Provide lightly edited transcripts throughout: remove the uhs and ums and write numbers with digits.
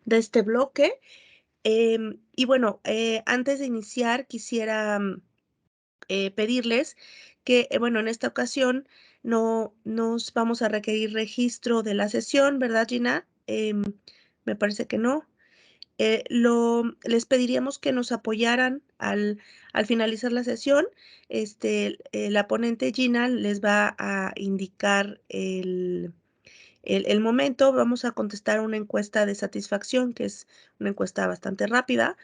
de este bloque. Y bueno, antes de iniciar, quisiera pedirles que, bueno, en esta ocasión no nos vamos a requerir registro de la sesión, ¿verdad, Gina? Me parece que no. Les pediríamos que nos apoyaran al finalizar la sesión. La ponente Gina les va a indicar el momento. Vamos a contestar una encuesta de satisfacción, que es una encuesta bastante rápida,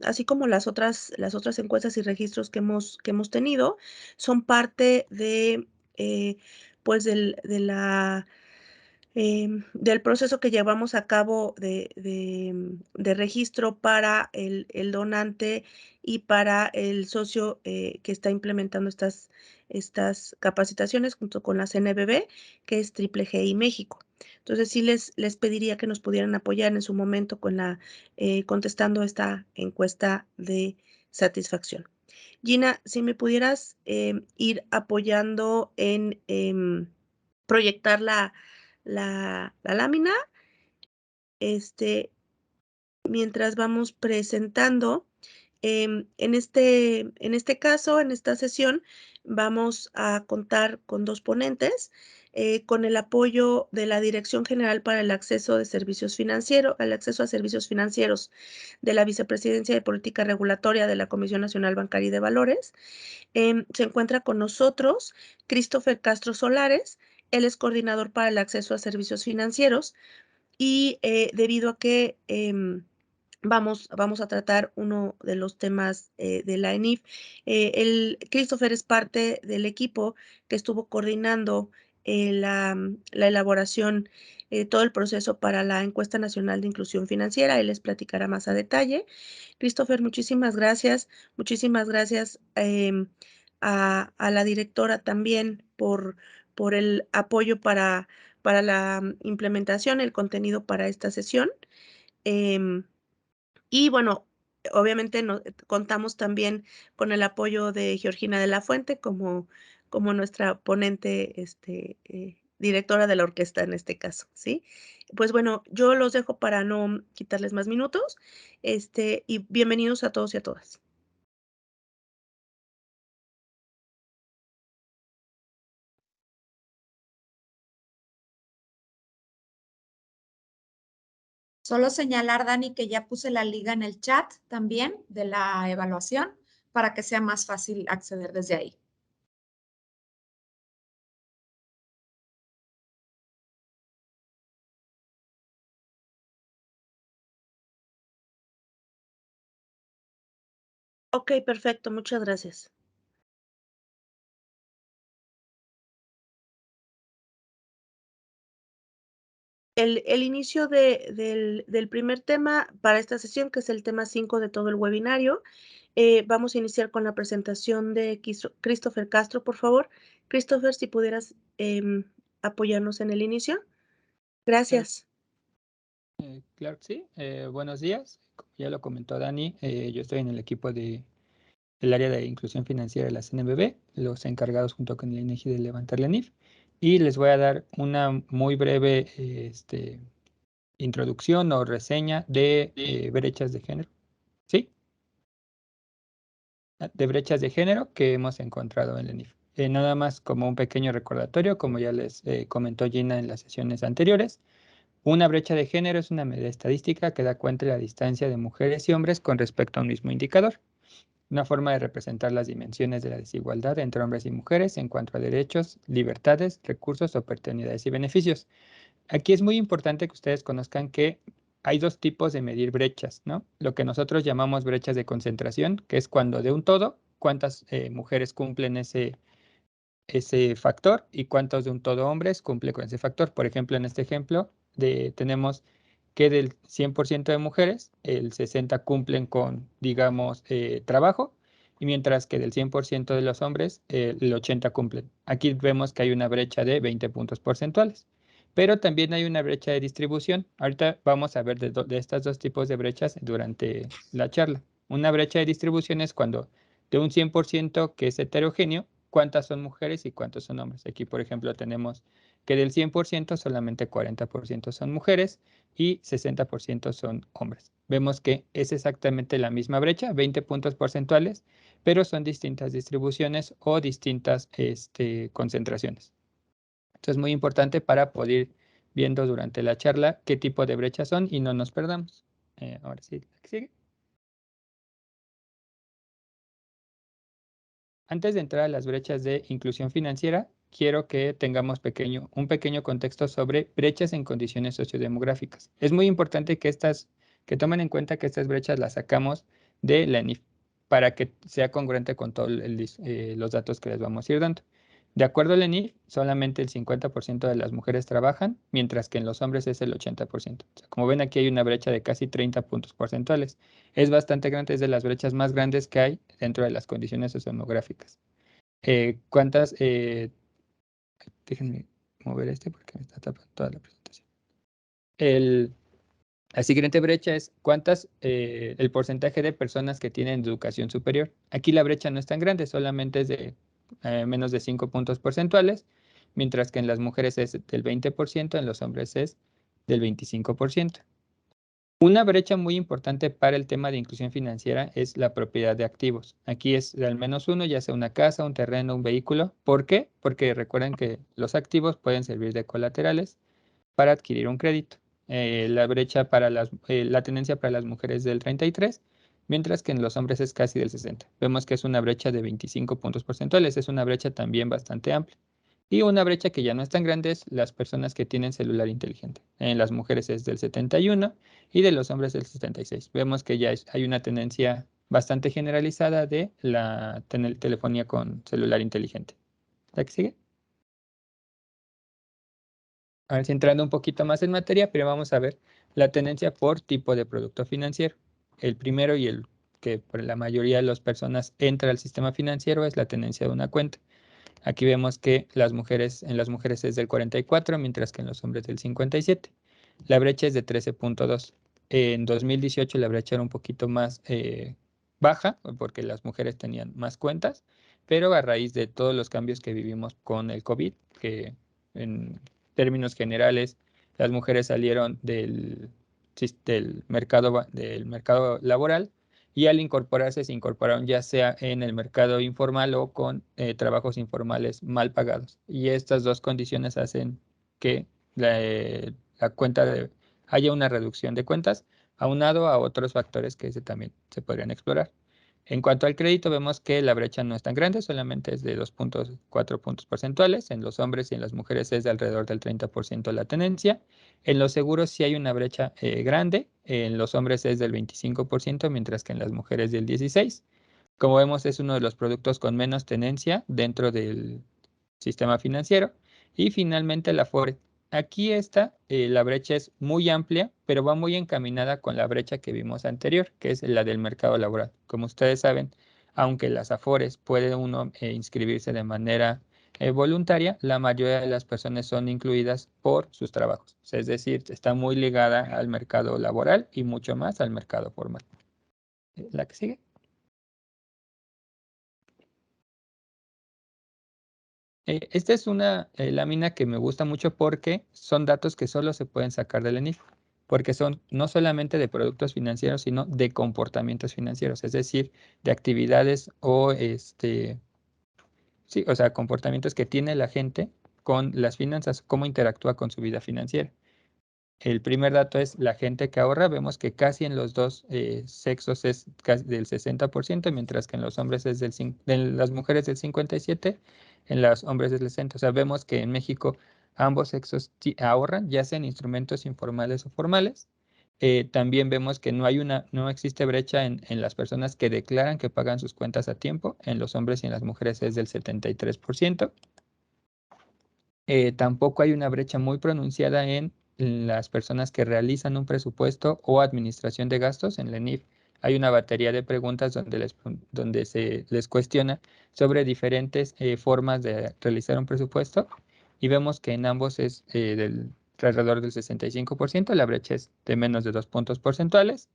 así como las otras encuestas y registros que hemos tenido, son parte de, pues, del proceso que llevamos a cabo de registro para el donante y para el socio que está implementando estas capacitaciones junto con la CNBB, que es Triple GI México. Entonces, sí les pediría que nos pudieran apoyar en su momento contestando esta encuesta de satisfacción. Gina, si me pudieras ir apoyando en proyectar la lámina, este, mientras vamos presentando. En este caso, en esta sesión, vamos a contar con 2 ponentes, con el apoyo de la Dirección General para el Acceso a Servicios Financieros de la Vicepresidencia de Política Regulatoria de la Comisión Nacional Bancaria y de Valores. Se encuentra con nosotros Christopher Castro Solares. Él es coordinador para el acceso a servicios financieros y debido a que vamos a tratar uno de los temas de la ENIF. Christopher es parte del equipo que estuvo coordinando la elaboración, todo el proceso para la Encuesta Nacional de Inclusión Financiera. Él les platicará más a detalle. Christopher, muchísimas gracias. Muchísimas gracias a la directora también por el apoyo para la implementación, el contenido para esta sesión. Em, y bueno, obviamente contamos también con el apoyo de Georgina de la Fuente como nuestra ponente, directora de la orquesta en este caso, ¿sí? Pues bueno, yo los dejo para no quitarles más minutos, y bienvenidos a todos y a todas. Solo señalar, Dani, que ya puse la liga en el chat también de la evaluación para que sea más fácil acceder desde ahí. Ok, perfecto, muchas gracias. El inicio del primer tema para esta sesión, que es el tema 5 de todo el webinario. Vamos a iniciar con la presentación de Christopher Castro, por favor. Christopher, si pudieras apoyarnos en el inicio. Gracias. Claro que sí. Buenos días. Como ya lo comentó Dani, yo estoy en el equipo del área de inclusión financiera de la CNBB, los encargados junto con el INEGI de levantar la NIF. Y les voy a dar una muy breve introducción o reseña de brechas de género. ¿Sí? De brechas de género que hemos encontrado en la NIF. Nada más como un pequeño recordatorio, como ya les comentó Gina en las sesiones anteriores. Una brecha de género es una medida estadística que da cuenta de la distancia de mujeres y hombres con respecto a un mismo indicador. Una forma de representar las dimensiones de la desigualdad entre hombres y mujeres en cuanto a derechos, libertades, recursos, oportunidades y beneficios. Aquí es muy importante que ustedes conozcan que hay 2 tipos de medir brechas, ¿no? Lo que nosotros llamamos brechas de concentración, que es cuando de un todo, cuántas mujeres cumplen ese factor y cuántos de un todo hombres cumple con ese factor. Por ejemplo, en este ejemplo tenemos que del 100% de mujeres, el 60 cumplen con, digamos, trabajo, y mientras que del 100% de los hombres, el 80 cumplen. Aquí vemos que hay una brecha de 20 puntos porcentuales. Pero también hay una brecha de distribución. Ahorita vamos a ver de estos 2 tipos de brechas durante la charla. Una brecha de distribución es cuando de un 100% que es heterogéneo, cuántas son mujeres y cuántos son hombres. Aquí, por ejemplo, tenemos que del 100% solamente 40% son mujeres y 60% son hombres. Vemos que es exactamente la misma brecha, 20 puntos porcentuales, pero son distintas distribuciones o distintas concentraciones. Esto es muy importante para poder ir viendo durante la charla qué tipo de brechas son y no nos perdamos. Ahora sí, la que sigue. Antes de entrar a las brechas de inclusión financiera, quiero que tengamos un pequeño contexto sobre brechas en condiciones sociodemográficas. Es muy importante que tomen en cuenta que estas brechas las sacamos de la ENIF para que sea congruente con todos los datos que les vamos a ir dando. De acuerdo a la ENIF, solamente el 50% de las mujeres trabajan, mientras que en los hombres es el 80%. O sea, como ven, aquí hay una brecha de casi 30 puntos porcentuales. Es bastante grande, es de las brechas más grandes que hay dentro de las condiciones sociodemográficas. Déjenme mover porque me está tapando toda la presentación. La siguiente brecha es el porcentaje de personas que tienen educación superior. Aquí la brecha no es tan grande, solamente es de menos de 5 puntos porcentuales, mientras que en las mujeres es del 20%, en los hombres es del 25%. Una brecha muy importante para el tema de inclusión financiera es la propiedad de activos. Aquí es de al menos uno, ya sea una casa, un terreno, un vehículo. ¿Por qué? Porque recuerden que los activos pueden servir de colaterales para adquirir un crédito. La tenencia para las mujeres es del 33, mientras que en los hombres es casi del 60. Vemos que es una brecha de 25 puntos porcentuales, es una brecha también bastante amplia. Y una brecha que ya no es tan grande es las personas que tienen celular inteligente. En las mujeres es del 71 y de los hombres del 76. Vemos que ya hay una tendencia bastante generalizada de la telefonía con celular inteligente. ¿La que sigue? A ver si entrando un poquito más en materia, pero vamos a ver la tendencia por tipo de producto financiero. El primero y el que por la mayoría de las personas entra al sistema financiero es la tenencia de una cuenta. Aquí vemos que en las mujeres es del 44, mientras que en los hombres del 57. La brecha es de 13.2. En 2018 la brecha era un poquito más baja, porque las mujeres tenían más cuentas, pero a raíz de todos los cambios que vivimos con el COVID, que en términos generales las mujeres salieron del mercado laboral y al incorporarse se incorporaron ya sea en el mercado informal o con trabajos informales mal pagados. Y estas dos condiciones hacen que la haya una reducción de cuentas, aunado a otros factores que también se podrían explorar. En cuanto al crédito, vemos que la brecha no es tan grande, solamente es de 2.4 puntos porcentuales. En los hombres y en las mujeres es de alrededor del 30% la tenencia. En los seguros sí hay una brecha grande. En los hombres es del 25%, mientras que en las mujeres del 16%. Como vemos, es uno de los productos con menos tenencia dentro del sistema financiero. Y finalmente la Afore. Aquí la brecha es muy amplia, pero va muy encaminada con la brecha que vimos anterior, que es la del mercado laboral. Como ustedes saben, aunque las Afores puede uno inscribirse de manera voluntaria, la mayoría de las personas son incluidas por sus trabajos. O sea, es decir, está muy ligada al mercado laboral y mucho más al mercado formal. ¿La que sigue? Esta es una lámina que me gusta mucho porque son datos que solo se pueden sacar del ENIF, porque son no solamente de productos financieros, sino de comportamientos financieros, es decir, de actividades sí, o sea, comportamientos que tiene la gente con las finanzas, cómo interactúa con su vida financiera. El primer dato es la gente que ahorra. Vemos que casi en los dos sexos es casi del 60%, mientras que en los hombres en las mujeres del 57%, en los hombres del 60%. O sea, vemos que en México ambos sexos ahorran, ya sean instrumentos informales o formales. También vemos que no existe brecha en las personas que declaran que pagan sus cuentas a tiempo. En los hombres y en las mujeres es del 73%. Tampoco hay una brecha muy pronunciada en las personas que realizan un presupuesto o administración de gastos. En la ENIF hay una batería de preguntas donde se les cuestiona sobre diferentes formas de realizar un presupuesto y vemos que en ambos es alrededor del 65%, la brecha es de menos de 2 puntos porcentuales.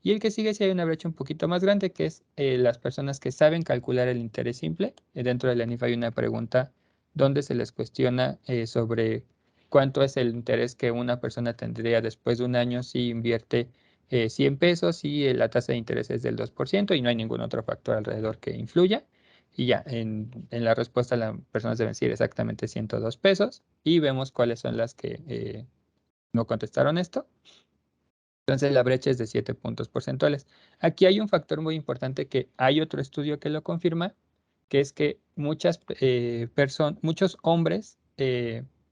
Y el que sigue sí hay una brecha un poquito más grande, que es las personas que saben calcular el interés simple. Dentro de la ENIF hay una pregunta donde se les cuestiona sobre cuánto es el interés que una persona tendría después de un año si invierte 100 pesos y la tasa de interés es del 2% y no hay ningún otro factor alrededor que influya. Y ya, en la respuesta las personas deben decir exactamente 102 pesos y vemos cuáles son las que no contestaron esto. Entonces la brecha es de 7 puntos porcentuales. Aquí hay un factor muy importante que hay otro estudio que lo confirma, que es que muchos hombres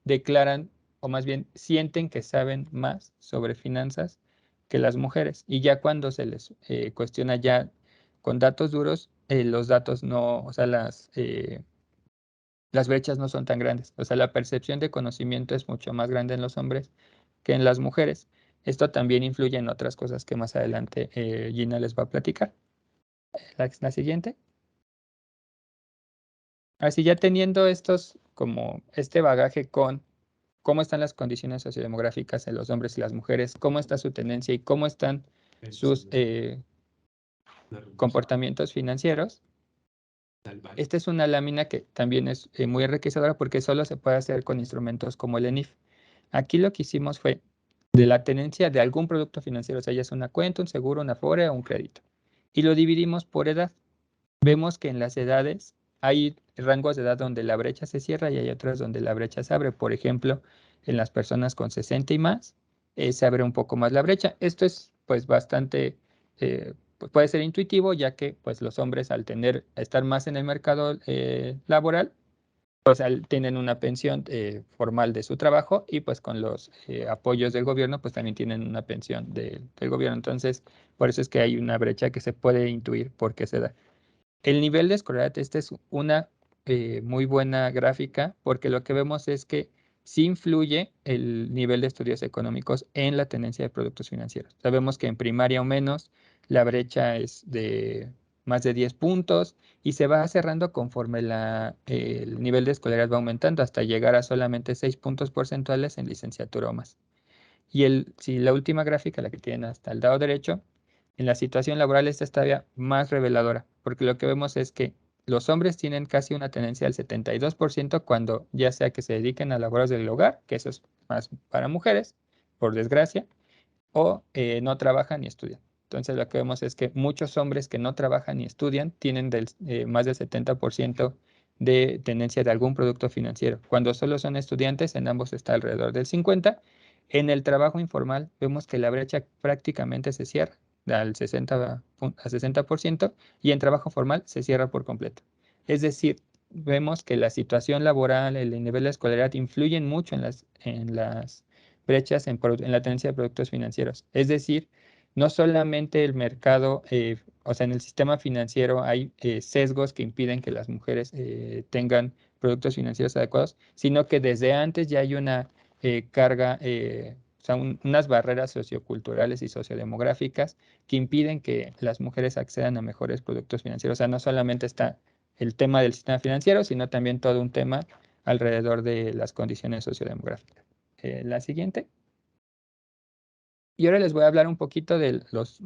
declaran, o más bien sienten que saben más sobre finanzas que las mujeres. Y ya cuando se les cuestiona ya con datos duros, los datos no, o sea, las brechas no son tan grandes. O sea, la percepción de conocimiento es mucho más grande en los hombres que en las mujeres. Esto también influye en otras cosas que más adelante Gina les va a platicar. La siguiente. Así ya teniendo como este bagaje con cómo están las condiciones sociodemográficas en los hombres y las mujeres, cómo está su tendencia y cómo están sus comportamientos financieros. Esta es una lámina que también es muy enriquecedora porque solo se puede hacer con instrumentos como el ENIF. Aquí lo que hicimos fue de la tenencia de algún producto financiero, o sea, ya es una cuenta, un seguro, una afore o un crédito. Y lo dividimos por edad. Vemos que en las edades hay rangos de edad donde la brecha se cierra y hay otras donde la brecha se abre. Por ejemplo, en las personas con 60 y más, se abre un poco más la brecha. Esto es pues bastante, pues puede ser intuitivo, ya que pues los hombres al estar más en el mercado laboral, pues tienen una pensión formal de su trabajo y pues con los apoyos del gobierno pues también tienen una pensión del gobierno. Entonces, por eso es que hay una brecha que se puede intuir por qué se da. El nivel de escolaridad, esta es una muy buena gráfica porque lo que vemos es que sí influye el nivel de estudios económicos en la tendencia de productos financieros. Sabemos que en primaria o menos la brecha es de más de 10 puntos y se va cerrando conforme el nivel de escolaridad va aumentando hasta llegar a solamente 6 puntos porcentuales en licenciatura o más. Si la última gráfica, la que tienen hasta el lado derecho, en la situación laboral esta es todavía más reveladora, porque lo que vemos es que los hombres tienen casi una tendencia al 72% cuando ya sea que se dediquen a labores del hogar, que eso es más para mujeres, por desgracia, o no trabajan ni estudian. Entonces lo que vemos es que muchos hombres que no trabajan ni estudian tienen más del 70% de tendencia de algún producto financiero. Cuando solo son estudiantes, en ambos está alrededor del 50%. En el trabajo informal vemos que la brecha prácticamente se cierra al 60% y en trabajo formal se cierra por completo. Es decir, vemos que la situación laboral, el nivel de escolaridad influyen mucho en las brechas en la tenencia de productos financieros. Es decir, no solamente el mercado, o sea, en el sistema financiero hay sesgos que impiden que las mujeres tengan productos financieros adecuados, sino que desde antes ya hay una carga, o sea, unas barreras socioculturales y sociodemográficas que impiden que las mujeres accedan a mejores productos financieros. O sea, no solamente está el tema del sistema financiero, sino también todo un tema alrededor de las condiciones sociodemográficas. La siguiente. Y ahora les voy a hablar un poquito de los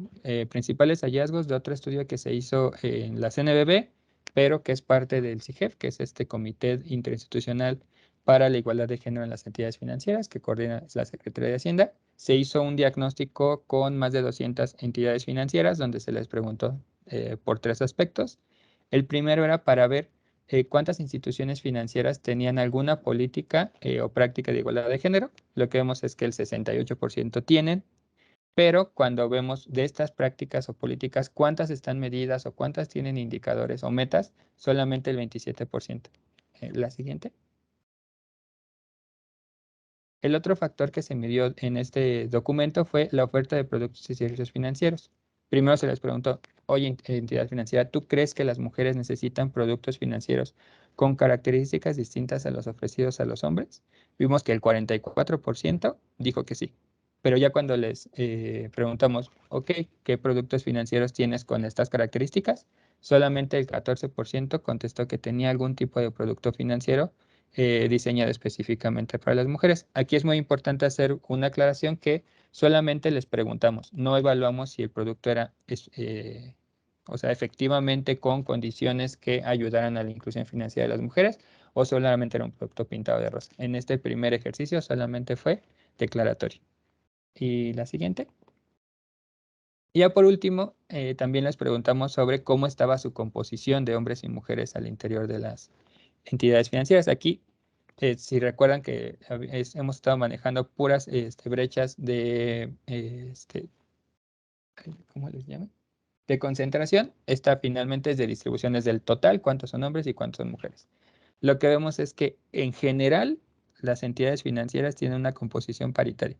principales hallazgos de otro estudio que se hizo en la CNBB, pero que es parte del CIGEF, que es este Comité Interinstitucional para la Igualdad de Género en las Entidades Financieras, que coordina la Secretaría de Hacienda. Se hizo un diagnóstico con más de 200 entidades financieras, donde se les preguntó por 3 aspectos. El primero era para ver cuántas instituciones financieras tenían alguna política o práctica de igualdad de género. Lo que vemos es que el 68% tienen, pero cuando vemos de estas prácticas o políticas, cuántas están medidas o cuántas tienen indicadores o metas, solamente el 27%. La siguiente. El otro factor que se midió en este documento fue la oferta de productos y servicios financieros. Primero se les preguntó, oye, entidad financiera, ¿tú crees que las mujeres necesitan productos financieros con características distintas a los ofrecidos a los hombres? Vimos que el 44% dijo que sí. Pero ya cuando les preguntamos, ok, ¿qué productos financieros tienes con estas características? Solamente el 14% contestó que tenía algún tipo de producto financiero diseñado específicamente para las mujeres. Aquí es muy importante hacer una aclaración que solamente les preguntamos, no evaluamos si el producto era, o sea, efectivamente con condiciones que ayudaran a la inclusión financiera de las mujeres o solamente era un producto pintado de rosa. En este primer ejercicio solamente fue declaratorio. Y la siguiente. Y ya por último, también les preguntamos sobre cómo estaba su composición de hombres y mujeres al interior de las entidades financieras. Aquí, si recuerdan que hemos estado manejando puras brechas de, ¿cómo les llaman? De concentración. Esta finalmente es de distribuciones del total, cuántos son hombres y cuántos son mujeres. Lo que vemos es que en general las entidades financieras tienen una composición paritaria.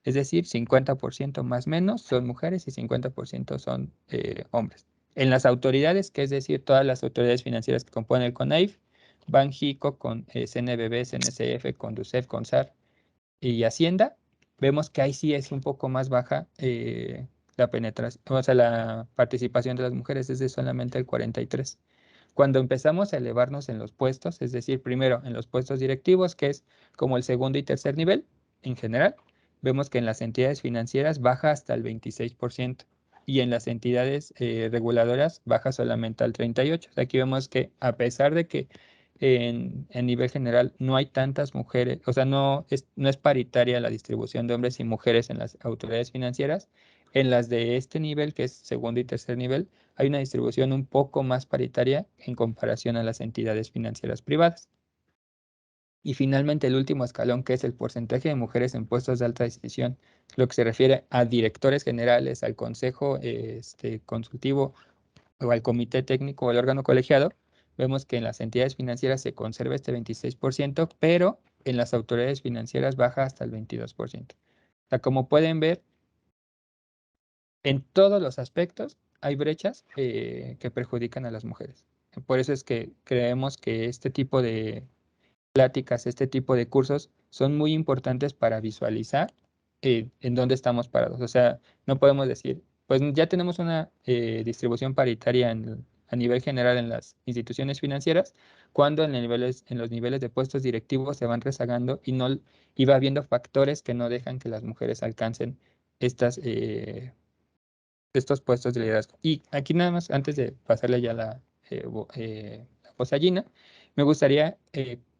Es decir, 50% más o menos son mujeres y 50% son hombres. En las autoridades, que es decir, todas las autoridades financieras que componen el CONAIF, Banxico, con CNBB, CNCF, Conducef, CONSAR y Hacienda, vemos que ahí sí es un poco más baja la penetración, o sea, la participación de las mujeres es de solamente el 43%. Cuando empezamos a elevarnos en los puestos, es decir, primero en los puestos directivos, que es como el segundo y tercer nivel en general, vemos que en las entidades financieras baja hasta el 26% y en las entidades reguladoras baja solamente al 38%. O sea, aquí vemos que a pesar de que en nivel general no hay tantas mujeres, o sea, no es paritaria la distribución de hombres y mujeres en las autoridades financieras, en las de este nivel, que es segundo y tercer nivel, hay una distribución un poco más paritaria en comparación a las entidades financieras privadas. Y finalmente el último escalón, que es el porcentaje de mujeres en puestos de alta decisión, lo que se refiere a directores generales, al consejo consultivo o al comité técnico o al órgano colegiado, vemos que en las entidades financieras se conserva este 26%, pero en las autoridades financieras baja hasta el 22%. O sea, como pueden ver, en todos los aspectos hay brechas que perjudican a las mujeres. Por eso es que creemos que este tipo de pláticas, este tipo de cursos son muy importantes para visualizar en dónde estamos parados. O sea, no podemos decir, pues ya tenemos una distribución paritaria a nivel general en las instituciones financieras, cuando en los niveles de puestos directivos se van rezagando y va habiendo factores que no dejan que las mujeres alcancen estos puestos de liderazgo. Y aquí nada más, antes de pasarle ya la voz a Gina, me gustaría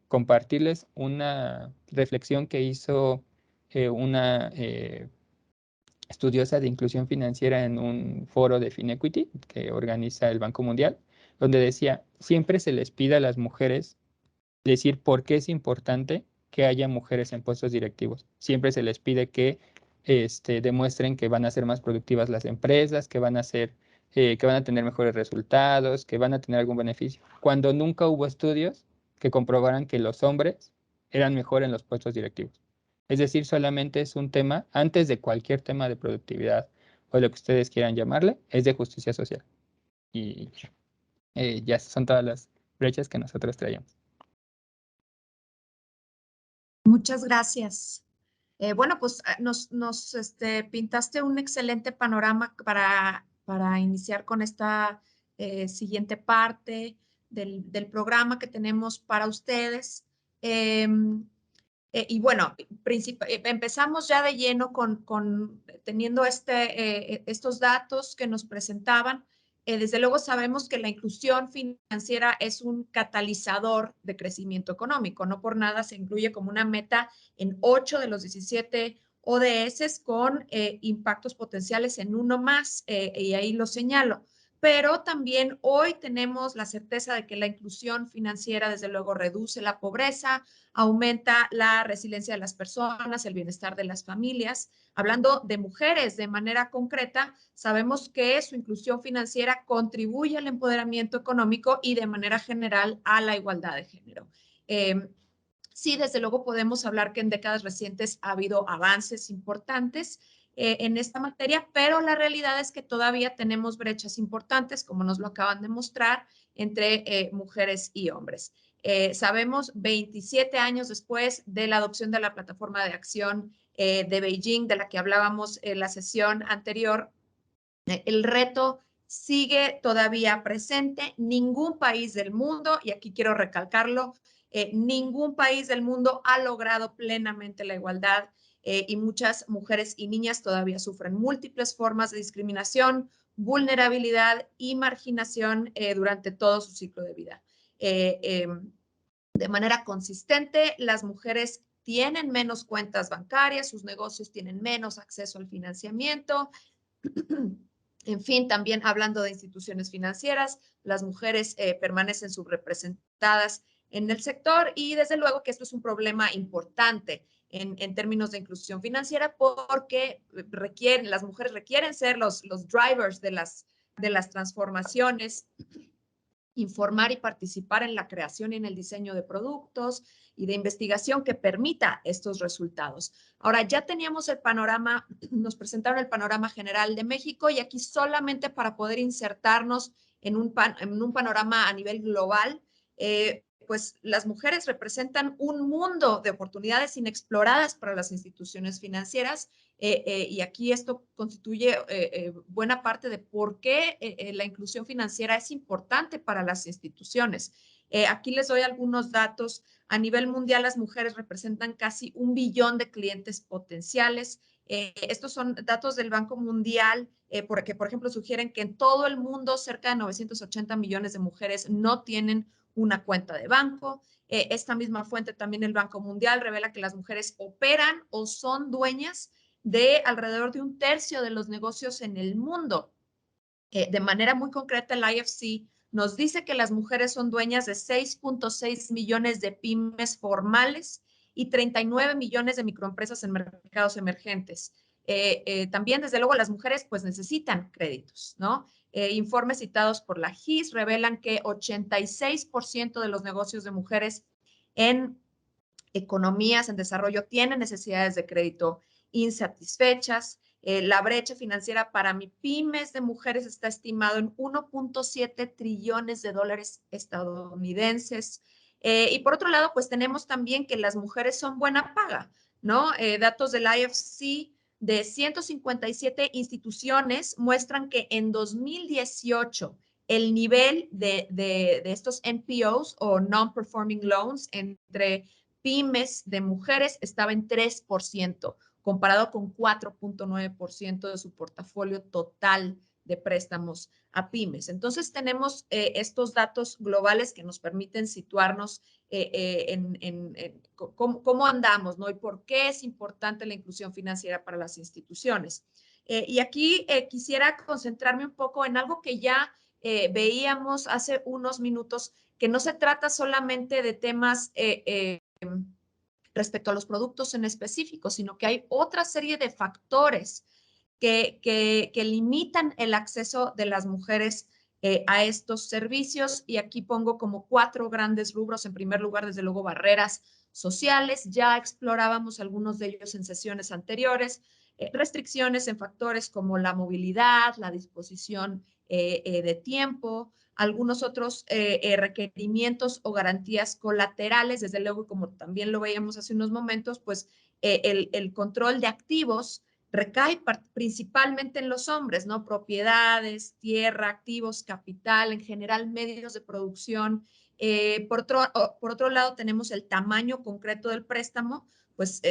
compartirles una reflexión que hizo una estudiosa de inclusión financiera en un foro de Finequity que organiza el Banco Mundial, donde decía, siempre se les pide a las mujeres decir por qué es importante que haya mujeres en puestos directivos. Siempre se les pide que demuestren que van a ser más productivas las empresas, que van a tener mejores resultados, que van a tener algún beneficio, cuando nunca hubo estudios que comprobaran que los hombres eran mejor en los puestos directivos. Es decir, solamente es un tema, antes de cualquier tema de productividad o lo que ustedes quieran llamarle, es de justicia social. Y ya son todas las brechas que nosotros traíamos. Muchas gracias. Bueno, pues nos pintaste un excelente panorama para iniciar con esta siguiente parte del programa que tenemos para ustedes. Y bueno, empezamos ya de lleno teniendo estos datos que nos presentaban. Desde luego sabemos que la inclusión financiera es un catalizador de crecimiento económico. No por nada se incluye como una meta en 8 de los 17 ODS con impactos potenciales en uno más, y ahí lo señalo. Pero también hoy tenemos la certeza de que la inclusión financiera, desde luego, reduce la pobreza, aumenta la resiliencia de las personas, el bienestar de las familias. Hablando de mujeres de manera concreta, sabemos que su inclusión financiera contribuye al empoderamiento económico y de manera general a la igualdad de género. Sí, desde luego podemos hablar que en décadas recientes ha habido avances importantes en esta materia, pero la realidad es que todavía tenemos brechas importantes, como nos lo acaban de mostrar, entre mujeres y hombres. Sabemos 27 años después de la adopción de la plataforma de acción de Beijing, de la que hablábamos en la sesión anterior, el reto sigue todavía presente. Ningún país del mundo, y aquí quiero recalcarlo, ningún país del mundo ha logrado plenamente la igualdad y muchas mujeres y niñas todavía sufren múltiples formas de discriminación, vulnerabilidad y marginación durante todo su ciclo de vida. de manera consistente, las mujeres tienen menos cuentas bancarias, sus negocios tienen menos acceso al financiamiento. En fin, también hablando de instituciones financieras, las mujeres permanecen subrepresentadas en el sector y desde luego que esto es un problema importante en términos de inclusión financiera porque las mujeres requieren ser los drivers de las transformaciones, informar y participar en la creación y en el diseño de productos y de investigación que permita estos resultados. Ahora, ya teníamos el panorama, nos presentaron el panorama general de México y aquí solamente para poder insertarnos en un panorama a nivel global, pues las mujeres representan un mundo de oportunidades inexploradas para las instituciones financieras y aquí esto constituye buena parte de por qué la inclusión financiera es importante para las instituciones. Aquí les doy algunos datos. A nivel mundial, las mujeres representan casi 1 billón de clientes potenciales. Estos son datos del Banco Mundial, porque, por ejemplo, sugieren que en todo el mundo cerca de 980 millones de mujeres no tienen una cuenta de banco. Esta misma fuente, también el Banco Mundial, revela que las mujeres operan o son dueñas de alrededor de 1/3 de los negocios en el mundo. De manera muy concreta, el IFC nos dice que las mujeres son dueñas de 6.6 millones de pymes formales y 39 millones de microempresas en mercados emergentes. También, desde luego, las mujeres pues necesitan créditos, ¿no? Informes citados por la GIS revelan que 86% de los negocios de mujeres en economías en desarrollo tienen necesidades de crédito insatisfechas. La brecha financiera para MIPYMES de mujeres está estimado en 1.7 trillones de dólares estadounidenses. Y por otro lado, pues tenemos también que las mujeres son buena paga, ¿no? Datos del IFC de 157 instituciones muestran que en 2018 el nivel de estos NPOs o Non-Performing Loans entre pymes de mujeres estaba en 3%, comparado con 4.9% de su portafolio total de préstamos a pymes. Entonces tenemos estos datos globales que nos permiten situarnos en cómo andamos, ¿no? Y por qué es importante la inclusión financiera para las instituciones. Y aquí quisiera concentrarme un poco en algo que ya veíamos hace unos minutos, que no se trata solamente de temas respecto a los productos en específico, sino que hay otra serie de factores que limitan el acceso de las mujeres a estos servicios. Y aquí pongo como 4 grandes rubros. En primer lugar, desde luego, barreras sociales. Ya explorábamos algunos de ellos en sesiones anteriores. Restricciones en factores como la movilidad, la disposición de tiempo, algunos otros requerimientos o garantías colaterales, desde luego, como también lo veíamos hace unos momentos, pues el control de activos recae principalmente en los hombres, ¿no? Propiedades, tierra, activos, capital, en general medios de producción. Por otro lado, tenemos el tamaño concreto del préstamo, pues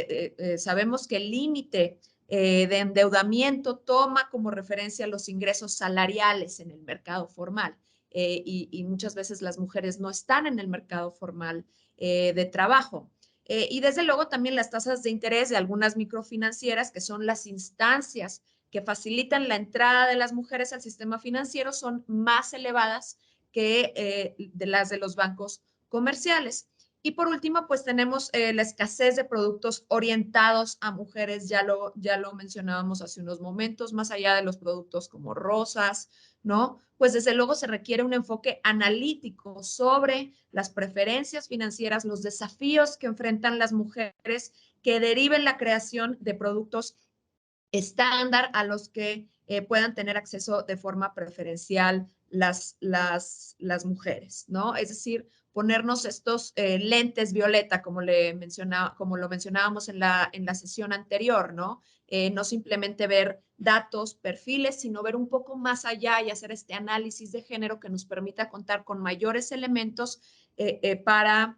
sabemos que el límite de endeudamiento toma como referencia los ingresos salariales en el mercado formal. Y muchas veces las mujeres no están en el mercado formal de trabajo. Y desde luego también las tasas de interés de algunas microfinancieras, que son las instancias que facilitan la entrada de las mujeres al sistema financiero, son más elevadas que de las de los bancos comerciales. Y por último, pues tenemos la escasez de productos orientados a mujeres, ya lo mencionábamos hace unos momentos, más allá de los productos como rosas, ¿no? Pues desde luego se requiere un enfoque analítico sobre las preferencias financieras, los desafíos que enfrentan las mujeres que deriven la creación de productos estándar a los que puedan tener acceso de forma preferencial las mujeres, ¿no? Es decir, ponernos estos lentes violeta, como lo mencionábamos en la sesión anterior, ¿no? No simplemente ver datos, perfiles, sino ver un poco más allá y hacer este análisis de género que nos permita contar con mayores elementos para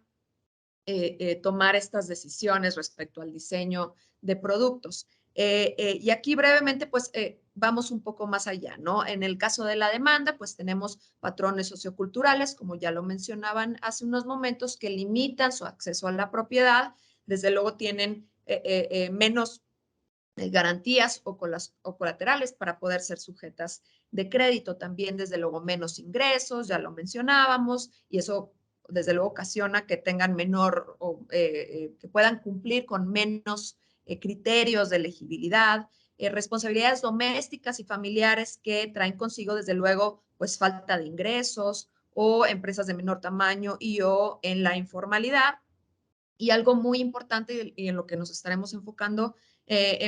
tomar estas decisiones respecto al diseño de productos. Y aquí brevemente, pues vamos un poco más allá, ¿no? En el caso de la demanda, pues tenemos patrones socioculturales, como ya lo mencionaban hace unos momentos, que limitan su acceso a la propiedad. Desde luego tienen menos garantías o colaterales para poder ser sujetas de crédito. También, desde luego, menos ingresos, ya lo mencionábamos, y eso, desde luego, ocasiona que tengan menor o que puedan cumplir con menos criterios de elegibilidad, responsabilidades domésticas y familiares que traen consigo, desde luego, pues falta de ingresos o empresas de menor tamaño y o en la informalidad. Y algo muy importante y en lo que nos estaremos enfocando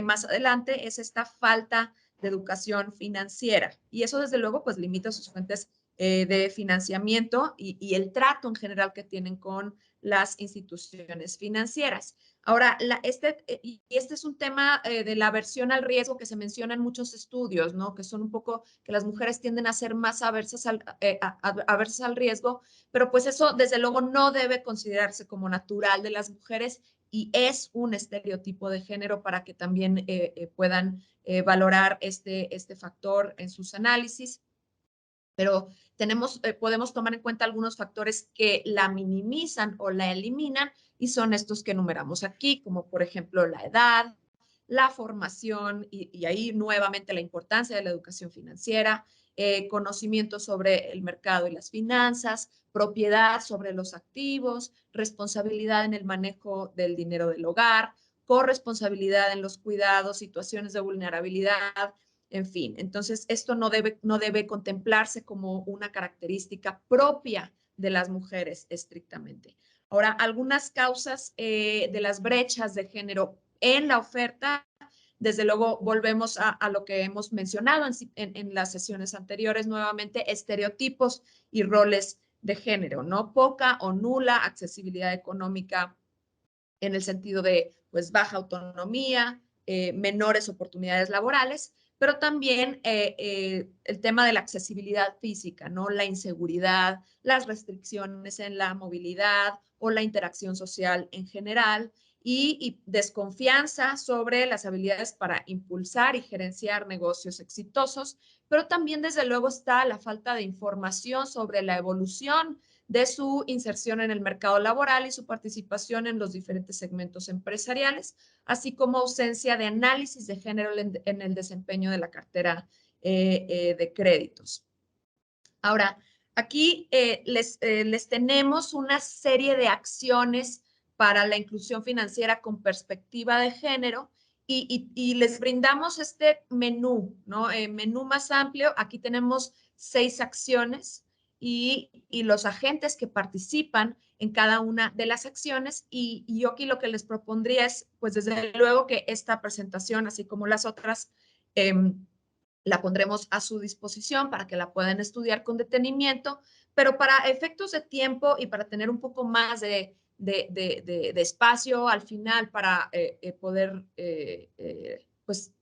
más adelante es esta falta de educación financiera. Y eso, desde luego, pues limita sus fuentes de financiamiento y el trato en general que tienen con las instituciones financieras. Ahora, este es un tema de la aversión al riesgo que se menciona en muchos estudios, ¿no? Que son un poco, que las mujeres tienden a ser más aversas al riesgo, pero pues eso desde luego no debe considerarse como natural de las mujeres y es un estereotipo de género para que también puedan valorar este factor en sus análisis. Pero podemos tomar en cuenta algunos factores que la minimizan o la eliminan y son estos que enumeramos aquí, como por ejemplo la edad, la formación y ahí nuevamente la importancia de la educación financiera, conocimiento sobre el mercado y las finanzas, propiedad sobre los activos, responsabilidad en el manejo del dinero del hogar, corresponsabilidad en los cuidados, situaciones de vulnerabilidad, en fin. Entonces, esto no debe contemplarse como una característica propia de las mujeres estrictamente. Ahora, algunas causas de las brechas de género en la oferta, desde luego volvemos a lo que hemos mencionado en las sesiones anteriores, nuevamente estereotipos y roles de género, ¿no? Poca o nula accesibilidad económica en el sentido de pues baja autonomía, menores oportunidades laborales, pero también el tema de la accesibilidad física, ¿no? La inseguridad, las restricciones en la movilidad o la interacción social en general y desconfianza sobre las habilidades para impulsar y gerenciar negocios exitosos, pero también desde luego está la falta de información sobre la evolución de su inserción en el mercado laboral y su participación en los diferentes segmentos empresariales, así como ausencia de análisis de género en el desempeño de la cartera de créditos. Ahora, aquí les tenemos una serie de acciones para la inclusión financiera con perspectiva de género y les brindamos este menú, ¿no? Menú más amplio. Aquí tenemos 6 acciones y los agentes que participan en cada una de las acciones. Y yo aquí lo que les propondría es, pues desde luego que esta presentación, así como las otras, la pondremos a su disposición para que la puedan estudiar con detenimiento, pero para efectos de tiempo y para tener un poco más de espacio al final para poder pues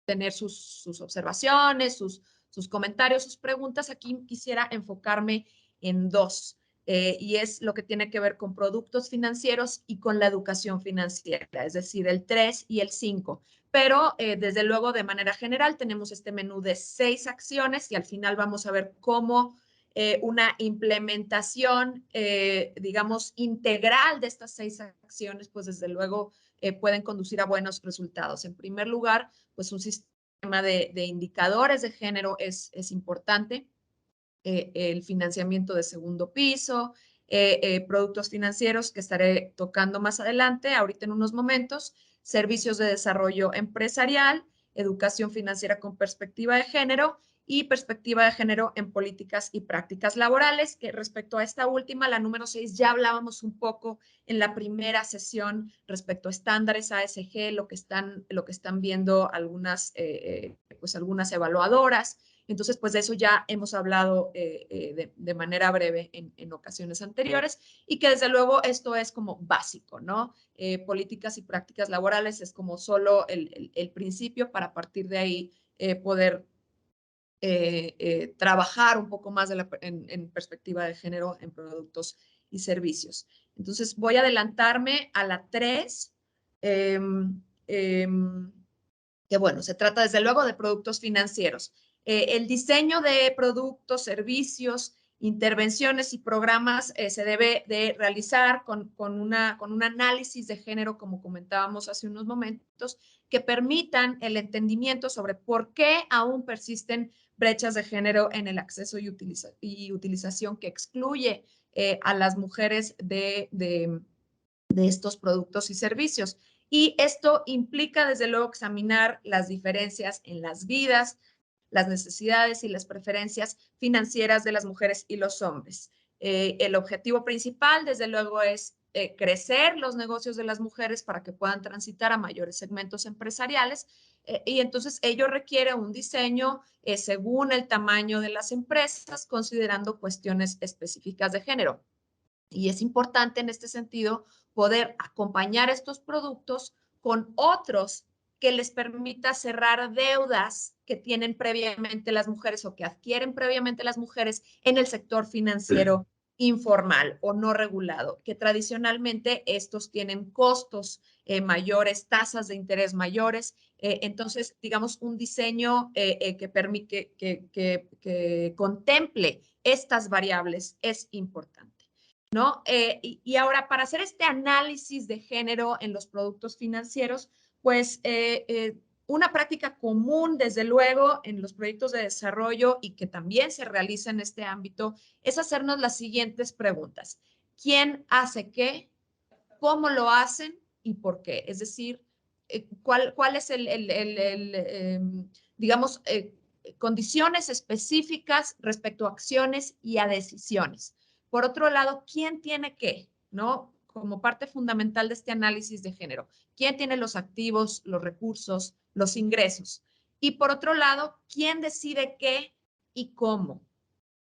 tener sus observaciones, sus comentarios, sus preguntas, aquí quisiera enfocarme en 2. Y es lo que tiene que ver con productos financieros y con la educación financiera, es decir, el 3 y el 5. Pero desde luego, de manera general, tenemos este menú de 6 acciones y al final vamos a ver cómo una implementación, digamos, integral de estas 6 acciones, pues desde luego pueden conducir a buenos resultados. En primer lugar, pues un sistema de indicadores de género es importante. El financiamiento de segundo piso, productos financieros que estaré tocando más adelante, ahorita en unos momentos, servicios de desarrollo empresarial, educación financiera con perspectiva de género y perspectiva de género en políticas y prácticas laborales, que respecto a esta última, la número 6, ya hablábamos un poco en la primera sesión respecto a estándares ASG, lo que están viendo pues algunas evaluadoras. Entonces, pues de eso ya hemos hablado de manera breve en ocasiones anteriores y que desde luego esto es como básico, ¿no? Políticas y prácticas laborales es como solo el principio para partir de ahí poder trabajar un poco más en perspectiva de género en productos y servicios. Entonces, voy a adelantarme a la 3. que bueno, se trata desde luego de productos financieros. El diseño de productos, servicios, intervenciones y programas se debe de realizar con un análisis de género, como comentábamos hace unos momentos, que permitan el entendimiento sobre por qué aún persisten brechas de género en el acceso y utilización que excluye a las mujeres de estos productos y servicios. Y esto implica, desde luego, examinar las diferencias en las vidas, las necesidades y las preferencias financieras de las mujeres y los hombres. El objetivo principal, desde luego, es crecer los negocios de las mujeres para que puedan transitar a mayores segmentos empresariales, y entonces ello requiere un diseño según el tamaño de las empresas, considerando cuestiones específicas de género. Y es importante en este sentido poder acompañar estos productos con otros que les permita cerrar deudas que tienen previamente las mujeres o que adquieren previamente las mujeres en el sector financiero informal o no regulado, que tradicionalmente estos tienen costos mayores, tasas de interés mayores. Entonces, digamos, un diseño que permite, que contemple estas variables es importante, ¿no? Y ahora, para hacer este análisis de género en los productos financieros, pues una práctica común, desde luego, en los proyectos de desarrollo y que también se realiza en este ámbito, es hacernos las siguientes preguntas. ¿Quién hace qué? ¿Cómo lo hacen? ¿Y por qué? Es decir, ¿cuál es digamos, condiciones específicas respecto a acciones y a decisiones? Por otro lado, ¿quién tiene qué? ¿No? Como parte fundamental de este análisis de género. ¿Quién tiene los activos, los recursos, los ingresos? Y por otro lado, ¿quién decide qué y cómo?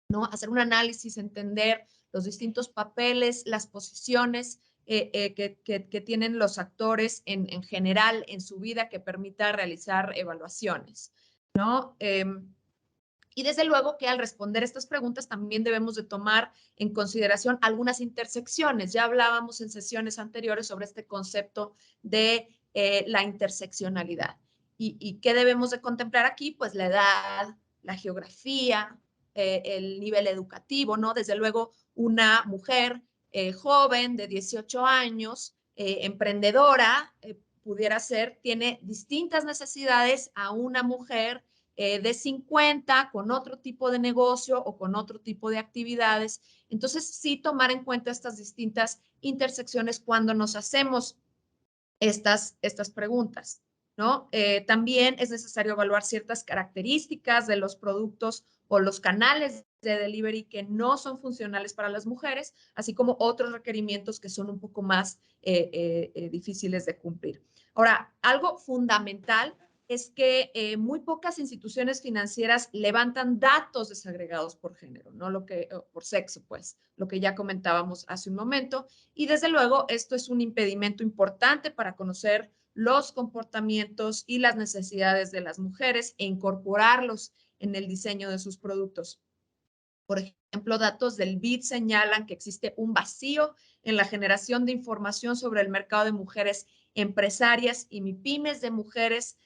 ¿No? Hacer un análisis, entender los distintos papeles, las posiciones que tienen los actores en general en su vida que permita realizar evaluaciones, ¿no? Y desde luego que al responder estas preguntas también debemos de tomar en consideración algunas intersecciones. Ya hablábamos en sesiones anteriores sobre este concepto de la interseccionalidad. ¿Y qué debemos de contemplar aquí? Pues la edad, la geografía, el nivel educativo, ¿no? Desde luego, una mujer joven de 18 años, emprendedora, pudiera ser, tiene distintas necesidades a una mujer de 50 con otro tipo de negocio o con otro tipo de actividades. Entonces, sí tomar en cuenta estas distintas intersecciones cuando nos hacemos estas preguntas, ¿no? También es necesario evaluar ciertas características de los productos o los canales de delivery que no son funcionales para las mujeres, así como otros requerimientos que son un poco más difíciles de cumplir. Ahora, algo fundamental es que muy pocas instituciones financieras levantan datos desagregados por género, ¿no? Por sexo, pues, lo que ya comentábamos hace un momento. Y desde luego, esto es un impedimento importante para conocer los comportamientos y las necesidades de las mujeres e incorporarlos en el diseño de sus productos. Por ejemplo, datos del BID señalan que existe un vacío en la generación de información sobre el mercado de mujeres empresarias y MIPYMES de mujeres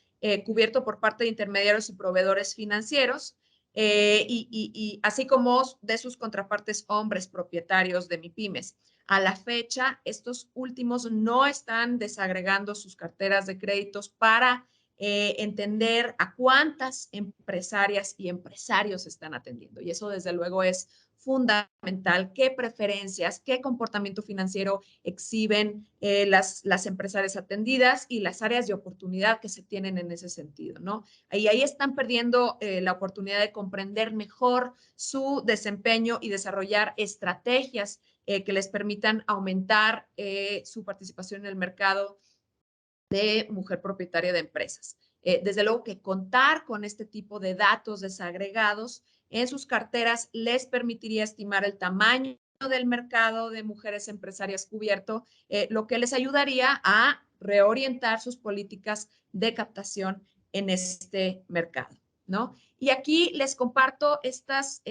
cubierto por parte de intermediarios y proveedores financieros, y así como de sus contrapartes hombres propietarios de MIPYMES. A la fecha, estos últimos no están desagregando sus carteras de créditos para entender a cuántas empresarias y empresarios están atendiendo. Y eso, desde luego, es fundamental. ¿Qué preferencias, qué comportamiento financiero exhiben las empresarias atendidas y las áreas de oportunidad que se tienen en ese sentido, ¿no? Ahí están perdiendo la oportunidad de comprender mejor su desempeño y desarrollar estrategias que les permitan aumentar su participación en el mercado de mujer propietaria de empresas. Desde luego que contar con este tipo de datos desagregados en sus carteras les permitiría estimar el tamaño del mercado de mujeres empresarias cubierto, lo que les ayudaría a reorientar sus políticas de captación en este mercado, ¿no? Y aquí les comparto estas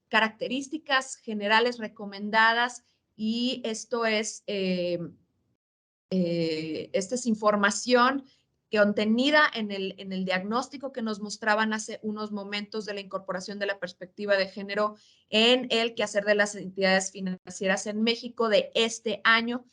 características generales recomendadas, y esto es esta es información contenida en el diagnóstico que nos mostraban hace unos momentos de la incorporación de la perspectiva de género en el quehacer de las entidades financieras en México de este año,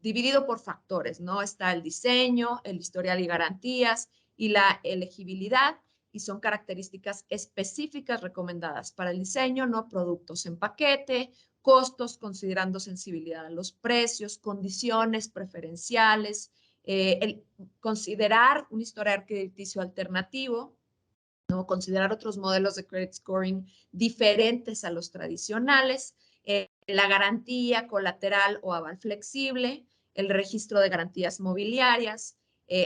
dividido por factores, ¿no? Está el diseño, el historial y garantías y la elegibilidad, y son características específicas recomendadas para el diseño, ¿no? Productos en paquete, costos considerando sensibilidad a los precios, condiciones preferenciales, el considerar un historial crediticio alternativo, ¿no? Considerar otros modelos de credit scoring diferentes a los tradicionales, la garantía colateral o aval flexible, el registro de garantías mobiliarias,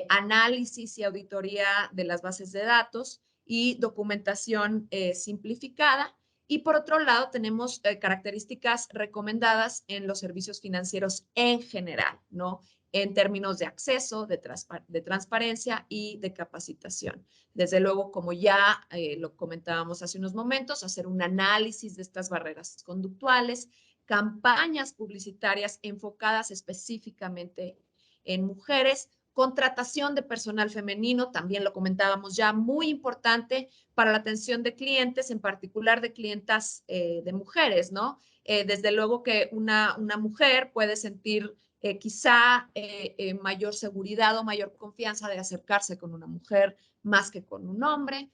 análisis y auditoría de las bases de datos y documentación simplificada. Y por otro lado, tenemos características recomendadas en los servicios financieros en general, ¿no? En términos de acceso, de transparencia y de capacitación. Desde luego, como ya lo comentábamos hace unos momentos, hacer un análisis de estas barreras conductuales, campañas publicitarias enfocadas específicamente en mujeres, contratación de personal femenino, también lo comentábamos ya, muy importante para la atención de clientes, en particular de clientas de mujeres, ¿no? Desde luego que una mujer puede sentir quizá mayor seguridad o mayor confianza de acercarse con una mujer más que con un hombre.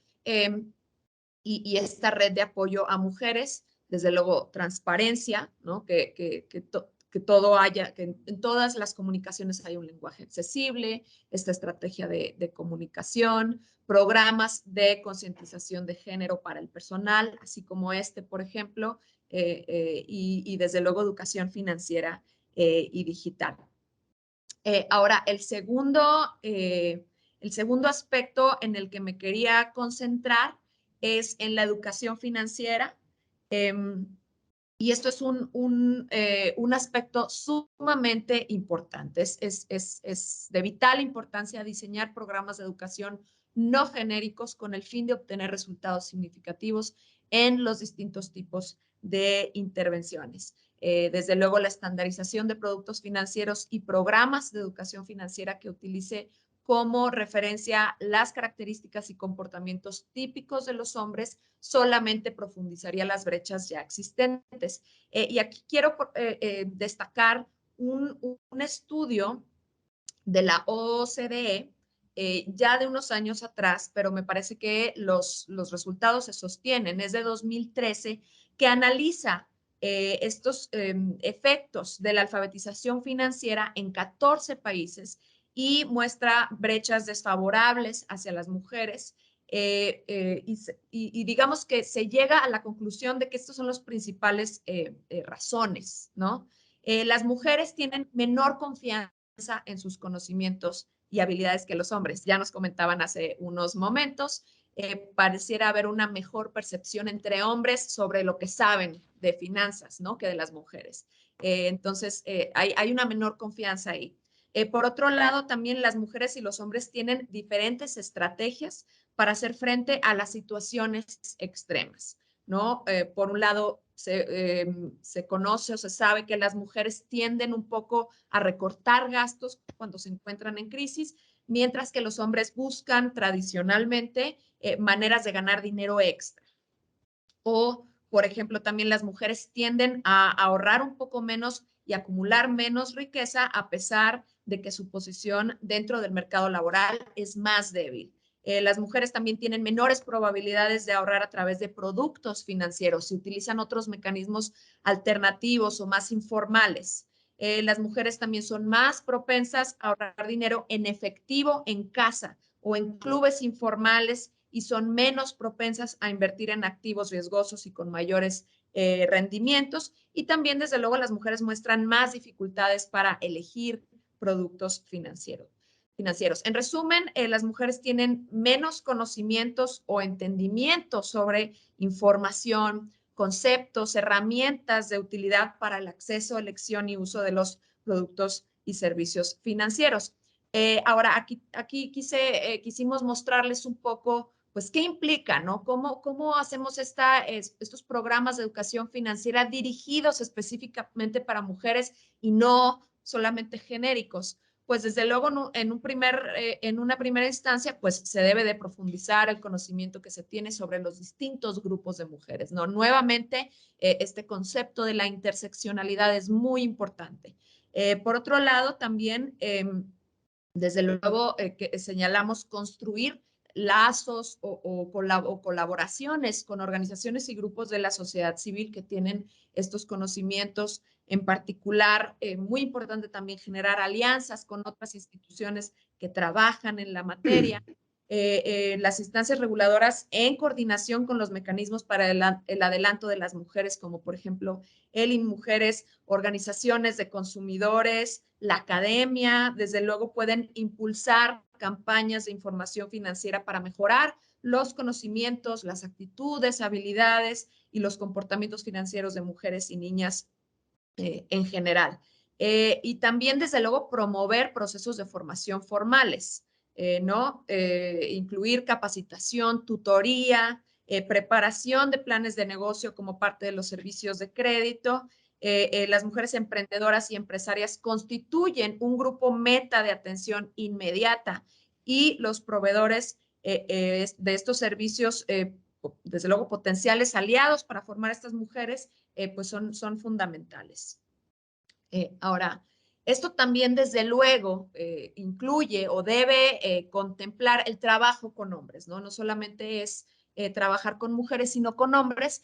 Y esta red de apoyo a mujeres, desde luego transparencia, ¿no? Que todo haya, que en todas las comunicaciones haya un lenguaje accesible, esta estrategia de comunicación, programas de concientización de género para el personal, así como este, por ejemplo, y desde luego educación financiera y digital. Ahora, el segundo aspecto en el que me quería concentrar es en la educación financiera. Y esto es un aspecto sumamente importante. Es de vital importancia diseñar programas de educación no genéricos con el fin de obtener resultados significativos en los distintos tipos de intervenciones. Desde luego, la estandarización de productos financieros y programas de educación financiera que utilice como referencia las características y comportamientos típicos de los hombres solamente profundizaría las brechas ya existentes. Y aquí quiero destacar un estudio de la OCDE ya de unos años atrás, pero me parece que los resultados se sostienen. Es de 2013, que analiza estos efectos de la alfabetización financiera en 14 países y muestra brechas desfavorables hacia las mujeres. Y digamos que se llega a la conclusión de que estos son los principales razones, ¿no? Las mujeres tienen menor confianza en sus conocimientos y habilidades que los hombres. Ya nos comentaban hace unos momentos, pareciera haber una mejor percepción entre hombres sobre lo que saben de finanzas, ¿no? Que de las mujeres. Entonces, hay una menor confianza ahí. Por otro lado, también las mujeres y los hombres tienen diferentes estrategias para hacer frente a las situaciones extremas, ¿no? Por un lado, se conoce o se sabe que las mujeres tienden un poco a recortar gastos cuando se encuentran en crisis, mientras que los hombres buscan tradicionalmente maneras de ganar dinero extra. O, por ejemplo, también las mujeres tienden a ahorrar un poco menos y acumular menos riqueza a pesar de que su posición dentro del mercado laboral es más débil. Las mujeres también tienen menores probabilidades de ahorrar a través de productos financieros, si utilizan otros mecanismos alternativos o más informales. Las mujeres también son más propensas a ahorrar dinero en efectivo en casa o en clubes informales y son menos propensas a invertir en activos riesgosos y con mayores rendimientos. Y también, desde luego, las mujeres muestran más dificultades para elegir productos financieros. En resumen, las mujeres tienen menos conocimientos o entendimiento sobre información, conceptos, herramientas de utilidad para el acceso, elección y uso de los productos y servicios financieros. Ahora, aquí quisimos mostrarles un poco, pues, qué implica, ¿no? ¿Cómo hacemos estos programas de educación financiera dirigidos específicamente para mujeres y no solamente genéricos? pues desde luego en una primera instancia, pues se debe de profundizar el conocimiento que se tiene sobre los distintos grupos de mujeres, ¿no? Nuevamente, este concepto de la interseccionalidad es muy importante. Por otro lado, también, desde luego, que señalamos construir lazos o colaboraciones con organizaciones y grupos de la sociedad civil que tienen estos conocimientos. En particular, muy importante también generar alianzas con otras instituciones que trabajan en la materia. Las instancias reguladoras en coordinación con los mecanismos para el adelanto de las mujeres, como por ejemplo el INMujeres, organizaciones de consumidores, la academia, desde luego pueden impulsar campañas de información financiera para mejorar los conocimientos, las actitudes, habilidades y los comportamientos financieros de mujeres y niñas en general. Y también, desde luego, promover procesos de formación formales, ¿no? Incluir capacitación, tutoría, preparación de planes de negocio como parte de los servicios de crédito. Las mujeres emprendedoras y empresarias constituyen un grupo meta de atención inmediata y los proveedores de estos servicios, desde luego, potenciales aliados para formar a estas mujeres, pues son fundamentales. Ahora, esto también desde luego incluye o debe contemplar el trabajo con hombres, ¿no? No solamente es trabajar con mujeres, sino con hombres,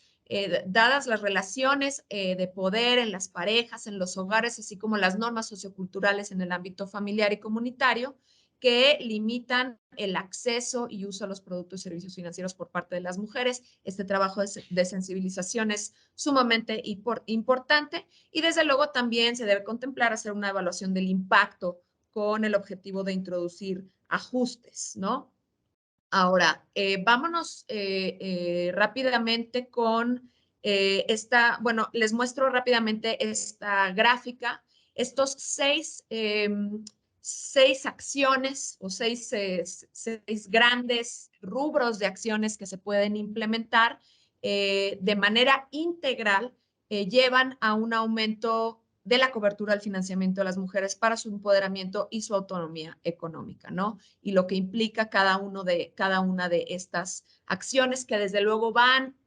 dadas las relaciones de poder en las parejas, en los hogares, así como las normas socioculturales en el ámbito familiar y comunitario, que limitan el acceso y uso a los productos y servicios financieros por parte de las mujeres. Este trabajo de sensibilización es sumamente importante y desde luego también se debe contemplar hacer una evaluación del impacto con el objetivo de introducir ajustes, ¿no? Ahora, vámonos rápidamente con bueno, les muestro rápidamente esta gráfica, estos seis acciones o seis grandes rubros de acciones que se pueden implementar de manera integral, llevan a un aumento de la cobertura al financiamiento de las mujeres para su empoderamiento y su autonomía económica, ¿no? Y lo que implica cada una de estas acciones que desde luego van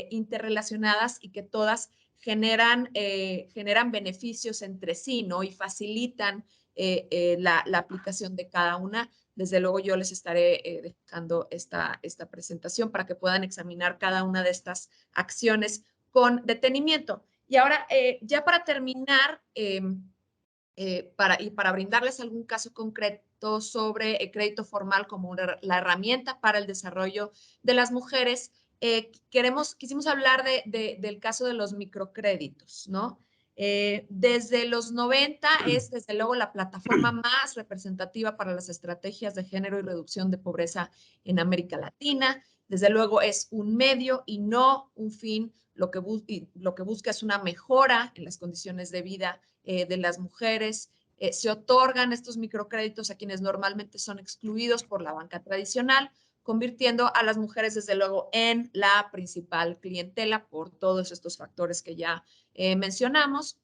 interrelacionadas y que todas generan beneficios entre sí, ¿no? Y facilitan la aplicación de cada una. Desde luego yo les estaré dejando esta presentación para que puedan examinar cada una de estas acciones con detenimiento. Y ahora, ya para terminar, para brindarles algún caso concreto sobre el crédito formal como la herramienta para el desarrollo de las mujeres, quisimos hablar del caso de los microcréditos, ¿no? Desde los 90 es desde luego la plataforma más representativa para las estrategias de género y reducción de pobreza en América Latina. Desde luego es un medio y no un fin. Lo que busca es una mejora en las condiciones de vida de las mujeres. Se otorgan estos microcréditos a quienes normalmente son excluidos por la banca tradicional, convirtiendo a las mujeres, desde luego, en la principal clientela por todos estos factores que ya mencionamos.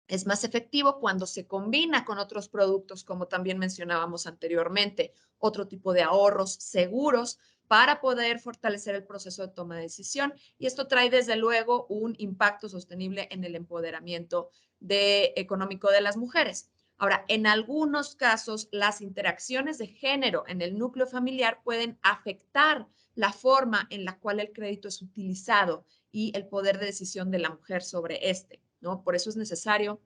Es más efectivo cuando se combina con otros productos, como también mencionábamos anteriormente, otro tipo de ahorros seguros para poder fortalecer el proceso de toma de decisión. Y esto trae, desde luego, un impacto sostenible en el empoderamiento económico de las mujeres. Ahora, en algunos casos, las interacciones de género en el núcleo familiar pueden afectar la forma en la cual el crédito es utilizado y el poder de decisión de la mujer sobre este, ¿no? Por eso es necesario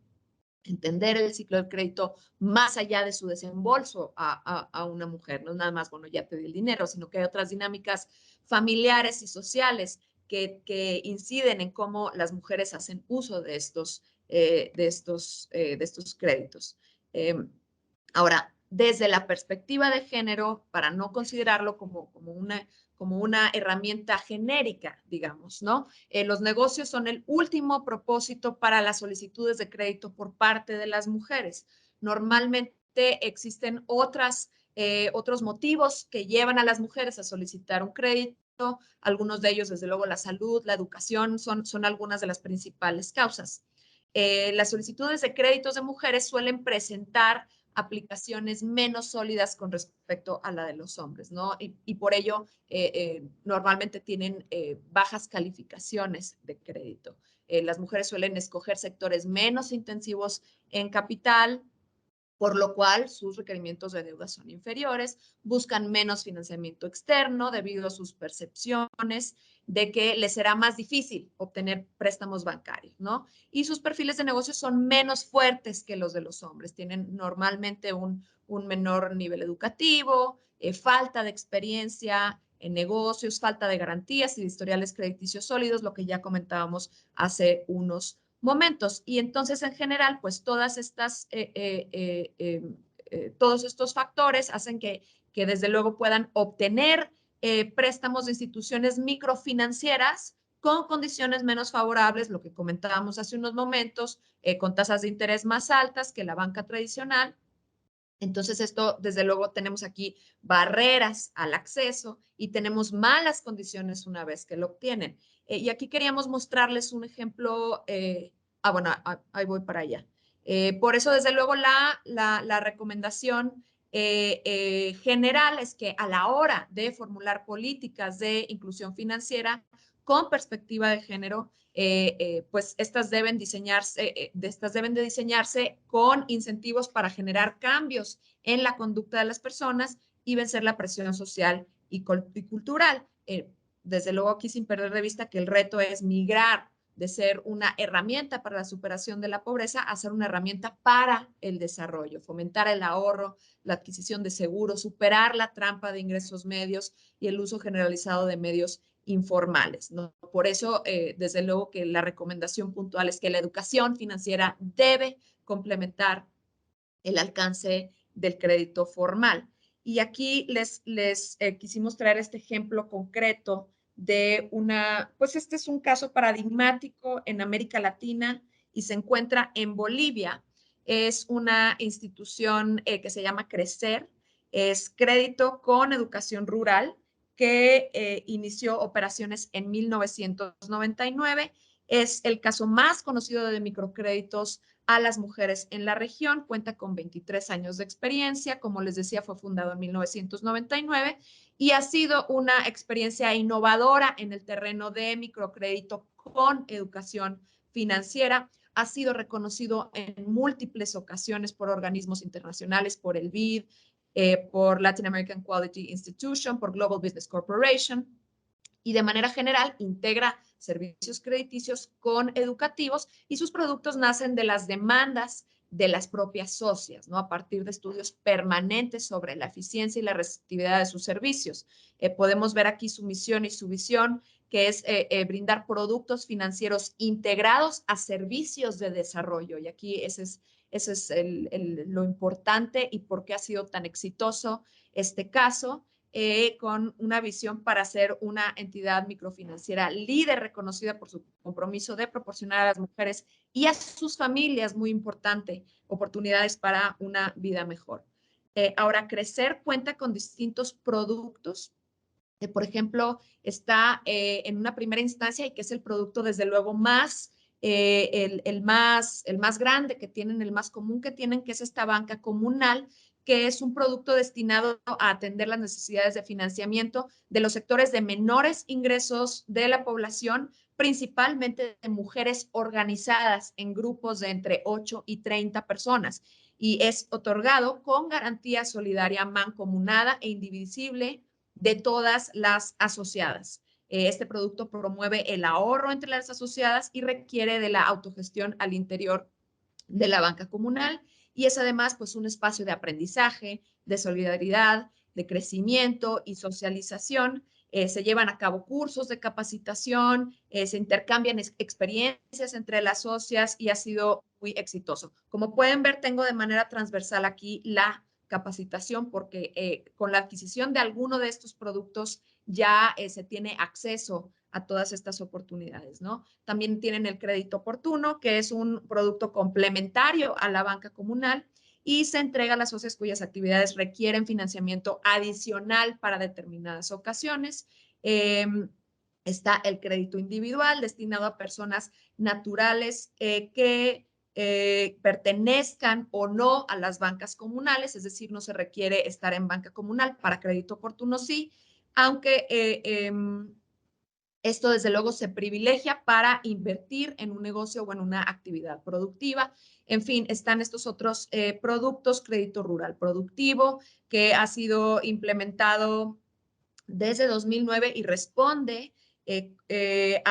entender el ciclo del crédito más allá de su desembolso a una mujer. No nada más, bueno, ya te di el dinero, sino que hay otras dinámicas familiares y sociales que inciden en cómo las mujeres hacen uso de estos créditos. Ahora, desde la perspectiva de género, para no considerarlo como una herramienta genérica, digamos, ¿no? Los negocios son el último propósito para las solicitudes de crédito por parte de las mujeres. Normalmente existen otros motivos que llevan a las mujeres a solicitar un crédito. Algunos de ellos, desde luego, la salud, la educación, son algunas de las principales causas. Las solicitudes de créditos de mujeres suelen presentar aplicaciones menos sólidas con respecto a la de los hombres, ¿no? Y por ello normalmente tienen bajas calificaciones de crédito. Las mujeres suelen escoger sectores menos intensivos en capital, por lo cual sus requerimientos de deuda son inferiores, buscan menos financiamiento externo debido a sus percepciones de que les será más difícil obtener préstamos bancarios, ¿no? Y sus perfiles de negocios son menos fuertes que los de los hombres, tienen normalmente un menor nivel educativo, falta de experiencia en negocios, falta de garantías y de historiales crediticios sólidos, lo que ya comentábamos hace unos momentos. Y entonces, en general, pues todas estas, todos estos factores hacen que desde luego puedan obtener préstamos de instituciones microfinancieras con condiciones menos favorables, lo que comentábamos hace unos momentos, con tasas de interés más altas que la banca tradicional. Entonces, esto, desde luego, tenemos aquí barreras al acceso y tenemos malas condiciones una vez que lo obtienen. Y aquí queríamos mostrarles un ejemplo. Bueno, ahí voy para allá. Por eso, desde luego, la recomendación general es que a la hora de formular políticas de inclusión financiera con perspectiva de género, pues estas deben de diseñarse con incentivos para generar cambios en la conducta de las personas y vencer la presión social y cultural. Desde luego aquí sin perder de vista que el reto es migrar de ser una herramienta para la superación de la pobreza a ser una herramienta para el desarrollo, fomentar el ahorro, la adquisición de seguros, superar la trampa de ingresos medios y el uso generalizado de medios informales, ¿no? Por eso, desde luego que la recomendación puntual es que la educación financiera debe complementar el alcance del crédito formal. Y aquí les quisimos traer este ejemplo concreto de pues este es un caso paradigmático en América Latina y se encuentra en Bolivia. Es una institución que se llama Crecer, es crédito con educación rural, que inició operaciones en 1999. Es el caso más conocido de microcréditos a las mujeres en la región. Cuenta con 23 años de experiencia. Como les decía, fue fundado en 1999 y ha sido una experiencia innovadora en el terreno de microcrédito con educación financiera. Ha sido reconocido en múltiples ocasiones por organismos internacionales, por el BID, por Latin American Quality Institution, por Global Business Corporation, y de manera general integra servicios crediticios con educativos y sus productos nacen de las demandas de las propias socias, ¿no? A partir de estudios permanentes sobre la eficiencia y la receptividad de sus servicios. Podemos ver aquí su misión y su visión, que es brindar productos financieros integrados a servicios de desarrollo. Y aquí ese es lo importante y por qué ha sido tan exitoso este caso. Con una visión para ser una entidad microfinanciera líder reconocida por su compromiso de proporcionar a las mujeres y a sus familias, muy importante, oportunidades para una vida mejor. Ahora, Crecer cuenta con distintos productos. Por ejemplo, está en una primera instancia y que es el producto, desde luego, el más grande que tienen, el más común que tienen, que es esta banca comunal, que es un producto destinado a atender las necesidades de financiamiento de los sectores de menores ingresos de la población, principalmente de mujeres organizadas en grupos de entre 8 y 30 personas. Y es otorgado con garantía solidaria mancomunada e indivisible de todas las asociadas. Este producto promueve el ahorro entre las asociadas y requiere de la autogestión al interior de la banca comunal y es además pues un espacio de aprendizaje, de solidaridad, de crecimiento y socialización. Se llevan a cabo cursos de capacitación, se intercambian experiencias entre las socias y ha sido muy exitoso. Como pueden ver, tengo de manera transversal aquí la capacitación porque con la adquisición de alguno de estos productos ya se tiene acceso a todas estas oportunidades, ¿no? También tienen el crédito oportuno, que es un producto complementario a la banca comunal y se entrega a las socias cuyas actividades requieren financiamiento adicional para determinadas ocasiones. Está el crédito individual destinado a personas naturales que pertenezcan o no a las bancas comunales, es decir, no se requiere estar en banca comunal, para crédito oportuno sí, aunque esto desde luego se privilegia para invertir en un negocio o en una actividad productiva. En fin, están estos otros productos, crédito rural productivo, que ha sido implementado desde 2009 y responde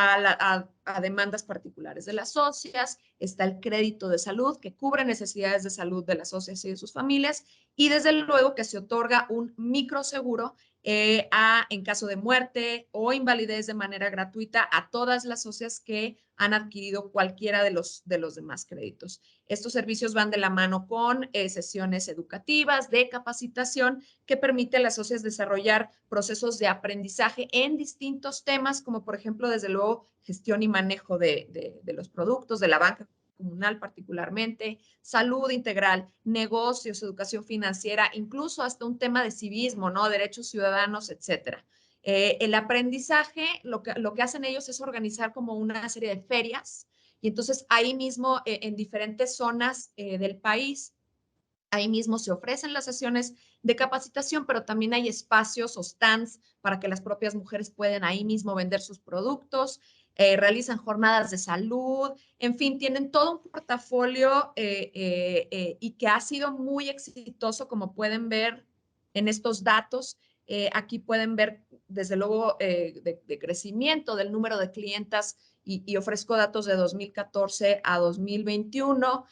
a demandas particulares de las socias. Está el crédito de salud, que cubre necesidades de salud de las socias y de sus familias, y desde luego que se otorga un microseguro en caso de muerte o invalidez de manera gratuita a todas las socias que han adquirido cualquiera de los demás créditos. Estos servicios van de la mano con sesiones educativas de capacitación que permite a las socias desarrollar procesos de aprendizaje en distintos temas, como por ejemplo, desde luego, gestión y manejo de los productos, de la banca comunal particularmente, salud integral, negocios, educación financiera, incluso hasta un tema de civismo, ¿no? Derechos ciudadanos, etcétera. El aprendizaje, lo que hacen ellos es organizar como una serie de ferias, y entonces ahí mismo, en diferentes zonas del país, ahí mismo se ofrecen las sesiones de capacitación, pero también hay espacios o stands para que las propias mujeres puedan ahí mismo vender sus productos, realizan jornadas de salud, en fin, tienen todo un portafolio y que ha sido muy exitoso, como pueden ver en estos datos. Aquí pueden ver, desde luego, de crecimiento del número de clientas, y ofrezco datos de 2014 a 2021,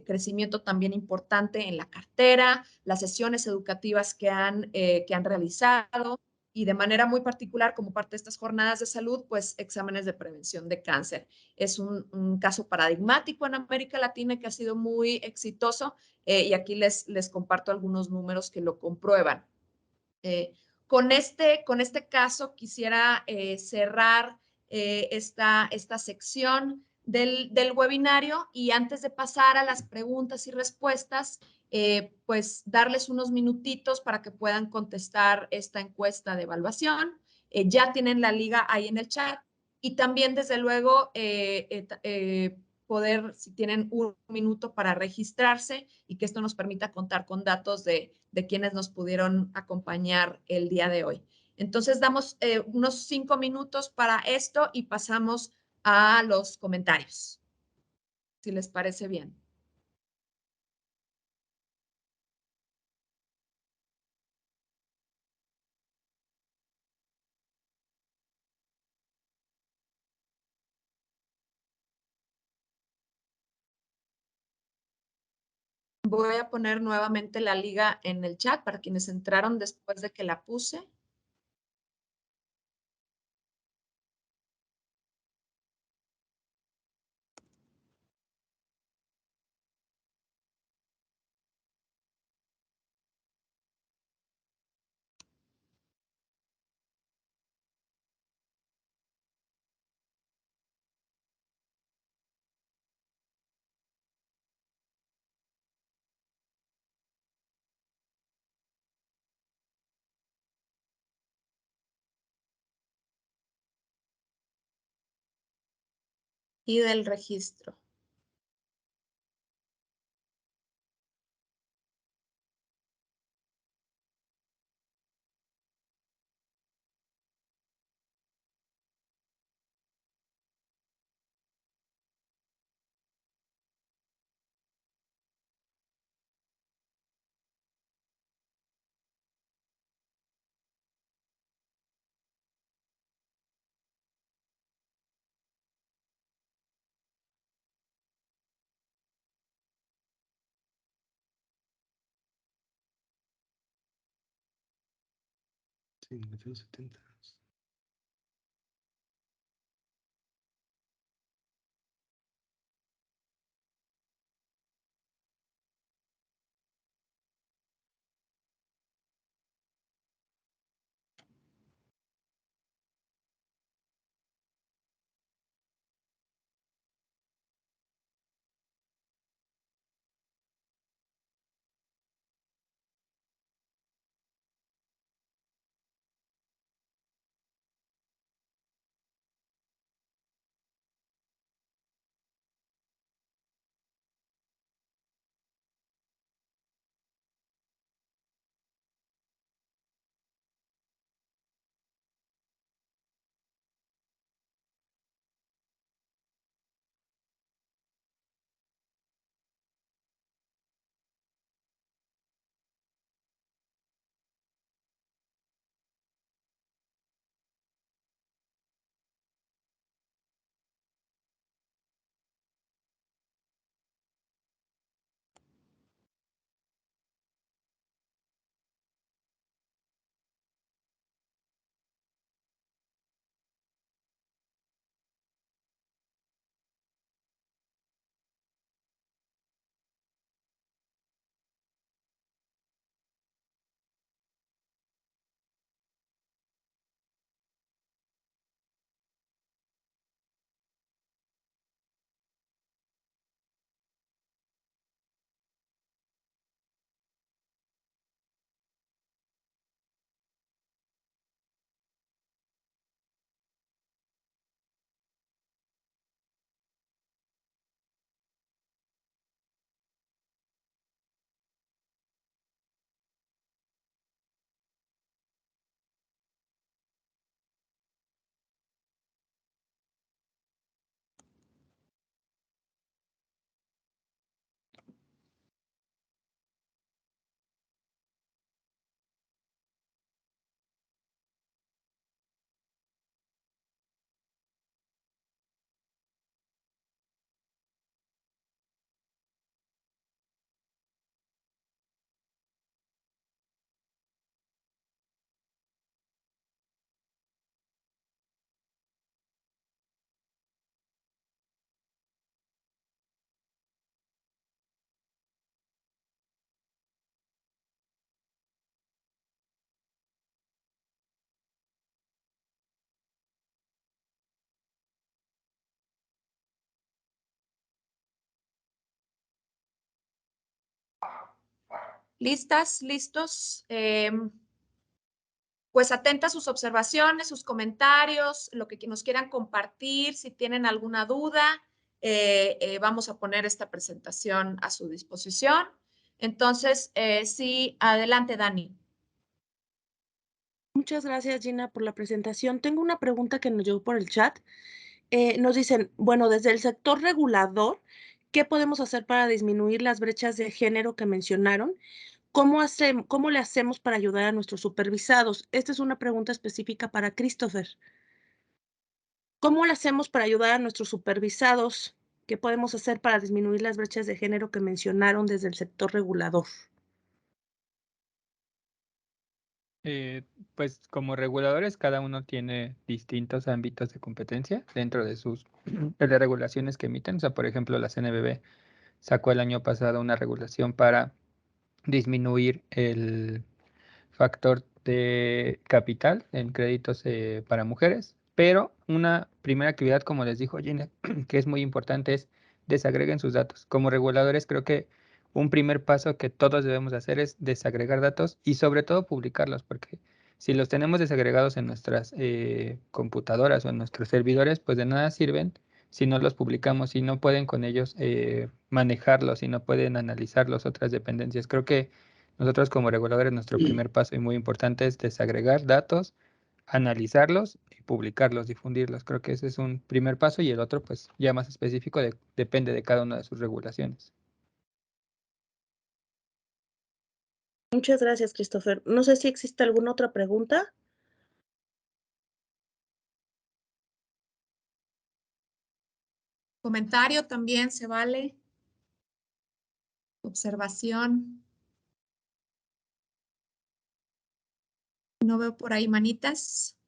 crecimiento también importante en la cartera, las sesiones educativas que han realizado, y de manera muy particular, como parte de estas jornadas de salud, pues exámenes de prevención de cáncer. Es un caso paradigmático en América Latina que ha sido muy exitoso, y aquí les comparto algunos números que lo comprueban. Con este caso quisiera cerrar esta sección del webinario, y antes de pasar a las preguntas y respuestas, pues darles unos minutitos para que puedan contestar esta encuesta de evaluación. Ya tienen la liga ahí en el chat, y también desde luego poder, si tienen un minuto, para registrarse, y que esto nos permita contar con datos de quienes nos pudieron acompañar el día de hoy. Entonces damos unos 5 minutos para esto y pasamos a los comentarios, si les parece bien. Voy a poner nuevamente la liga en el chat para quienes entraron después de que la puse. Y del registro. Sí, 970. ¿Listas? ¿Listos? Pues atenta a sus observaciones, sus comentarios, lo que nos quieran compartir, si tienen alguna duda, vamos a poner esta presentación a su disposición. Entonces, sí, adelante, Dani. Muchas gracias, Gina, por la presentación. Tengo una pregunta que nos llegó por el chat. Nos dicen, bueno, desde el sector regulador, ¿qué podemos hacer para disminuir las brechas de género que mencionaron? ¿Cómo le hacemos para ayudar a nuestros supervisados? Esta es una pregunta específica para Christopher. ¿Cómo le hacemos para ayudar a nuestros supervisados? ¿Qué podemos hacer para disminuir las brechas de género que mencionaron desde el sector regulador? Pues como reguladores, cada uno tiene distintos ámbitos de competencia dentro de sus de regulaciones que emiten. O sea, por ejemplo, la CNBB sacó el año pasado una regulación para disminuir el factor de capital en créditos para mujeres, pero una primera actividad, como les dijo Gina, que es muy importante, es desagreguen sus datos. Como reguladores, creo que un primer paso que todos debemos hacer es desagregar datos y sobre todo publicarlos, porque si los tenemos desagregados en nuestras computadoras o en nuestros servidores, pues de nada sirven si no los publicamos, si no pueden con ellos manejarlos, si no pueden analizarlos otras dependencias. Creo que nosotros como reguladores, nuestro primer paso y muy importante es desagregar datos, analizarlos y publicarlos, difundirlos. Creo que ese es un primer paso y el otro, pues ya más específico, depende de cada una de sus regulaciones. Muchas gracias, Christopher. No sé si existe alguna otra pregunta. Comentario también se vale. Observación. No veo por ahí manitas.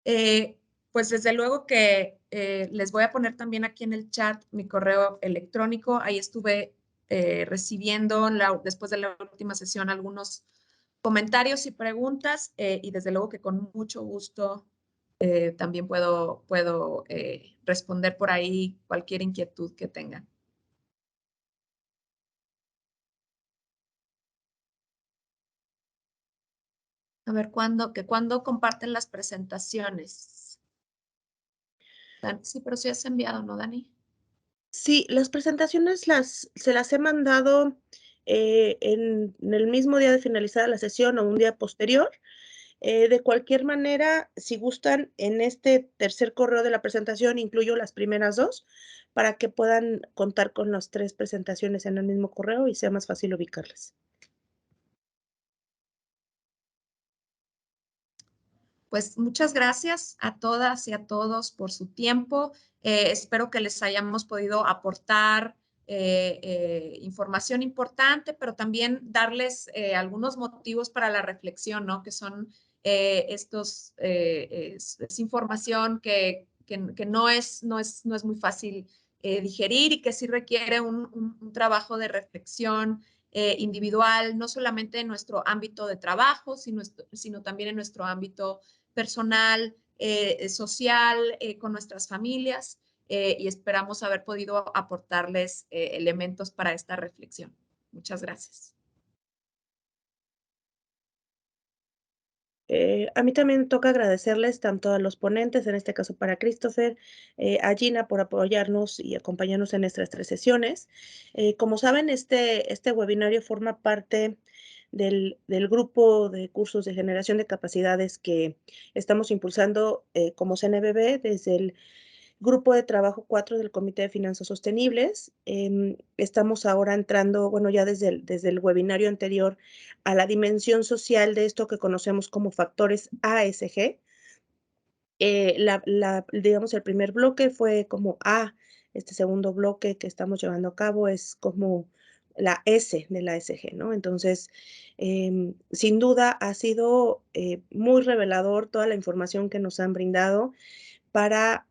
Pues desde luego que les voy a poner también aquí en el chat mi correo electrónico. Ahí estuve recibiendo después de la última sesión algunos comentarios y preguntas y desde luego que con mucho gusto también puedo responder por ahí cualquier inquietud que tengan. A ver, ¿cuándo comparten las presentaciones? Sí, pero sí has enviado, ¿no, Dani? Sí, las presentaciones se las he mandado en el mismo día de finalizada la sesión o un día posterior. De cualquier manera, si gustan, en este tercer correo de la presentación incluyo las primeras dos para que puedan contar con las tres presentaciones en el mismo correo y sea más fácil ubicarlas. Pues muchas gracias a todas y a todos por su tiempo. Espero que les hayamos podido aportar información importante, pero también darles algunos motivos para la reflexión, ¿no? Que son es información que no es muy fácil digerir y que sí requiere un trabajo de reflexión individual, no solamente en nuestro ámbito de trabajo, sino también en nuestro ámbito personal, social, con nuestras familias y esperamos haber podido aportarles elementos para esta reflexión. Muchas gracias. A mí también toca agradecerles tanto a los ponentes, en este caso para Christopher, a Gina por apoyarnos y acompañarnos en nuestras tres sesiones. Como saben, este webinario forma parte del grupo de cursos de generación de capacidades que estamos impulsando como CNBB desde el Grupo de Trabajo 4 del Comité de Finanzas Sostenibles. Estamos ahora entrando, bueno, ya desde el webinario anterior, a la dimensión social de esto que conocemos como factores ASG. Digamos, el primer bloque fue como A, este segundo bloque que estamos llevando a cabo es como la S de la ASG, ¿no? Entonces, sin duda ha sido muy revelador toda la información que nos han brindado para,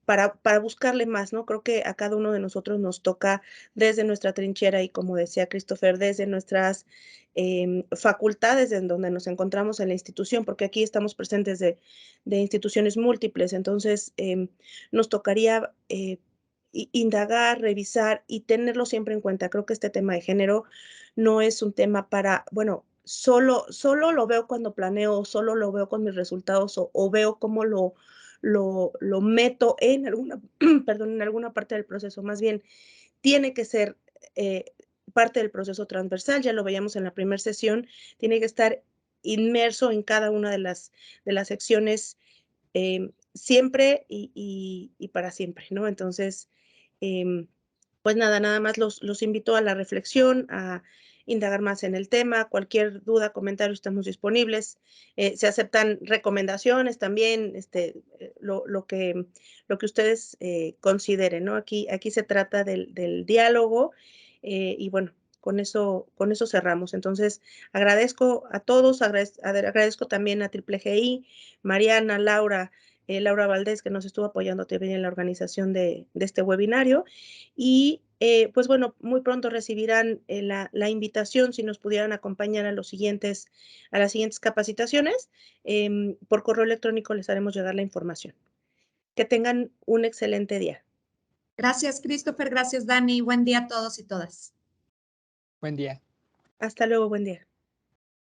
para buscarle más, ¿no? Creo que a cada uno de nosotros nos toca desde nuestra trinchera y como decía Christopher, desde nuestras facultades en donde nos encontramos en la institución, porque aquí estamos presentes de instituciones múltiples, entonces nos tocaría indagar, revisar y tenerlo siempre en cuenta. Creo que este tema de género no es un tema para, bueno, solo lo veo cuando planeo, solo lo veo con mis resultados o veo cómo lo meto en alguna, perdón, en alguna parte del proceso. Más bien, tiene que ser parte del proceso transversal, ya lo veíamos en la primera sesión, tiene que estar inmerso en cada una de las secciones siempre y para siempre, ¿no? Entonces, pues nada más los invito a la reflexión, a indagar más en el tema. Cualquier duda, comentario, estamos disponibles. Se aceptan recomendaciones también, lo que ustedes consideren, ¿no? Aquí se trata del diálogo y bueno, con eso cerramos. Entonces, agradezco a todos, agradezco también a Triple GI, Mariana, Laura Valdés, que nos estuvo apoyando también en la organización de este webinario. Y pues bueno, muy pronto recibirán la invitación si nos pudieran acompañar a las siguientes capacitaciones. Por correo electrónico les haremos llegar la información. Que tengan un excelente día. Gracias, Christopher. Gracias, Dani. Buen día a todos y todas. Buen día. Hasta luego, buen día.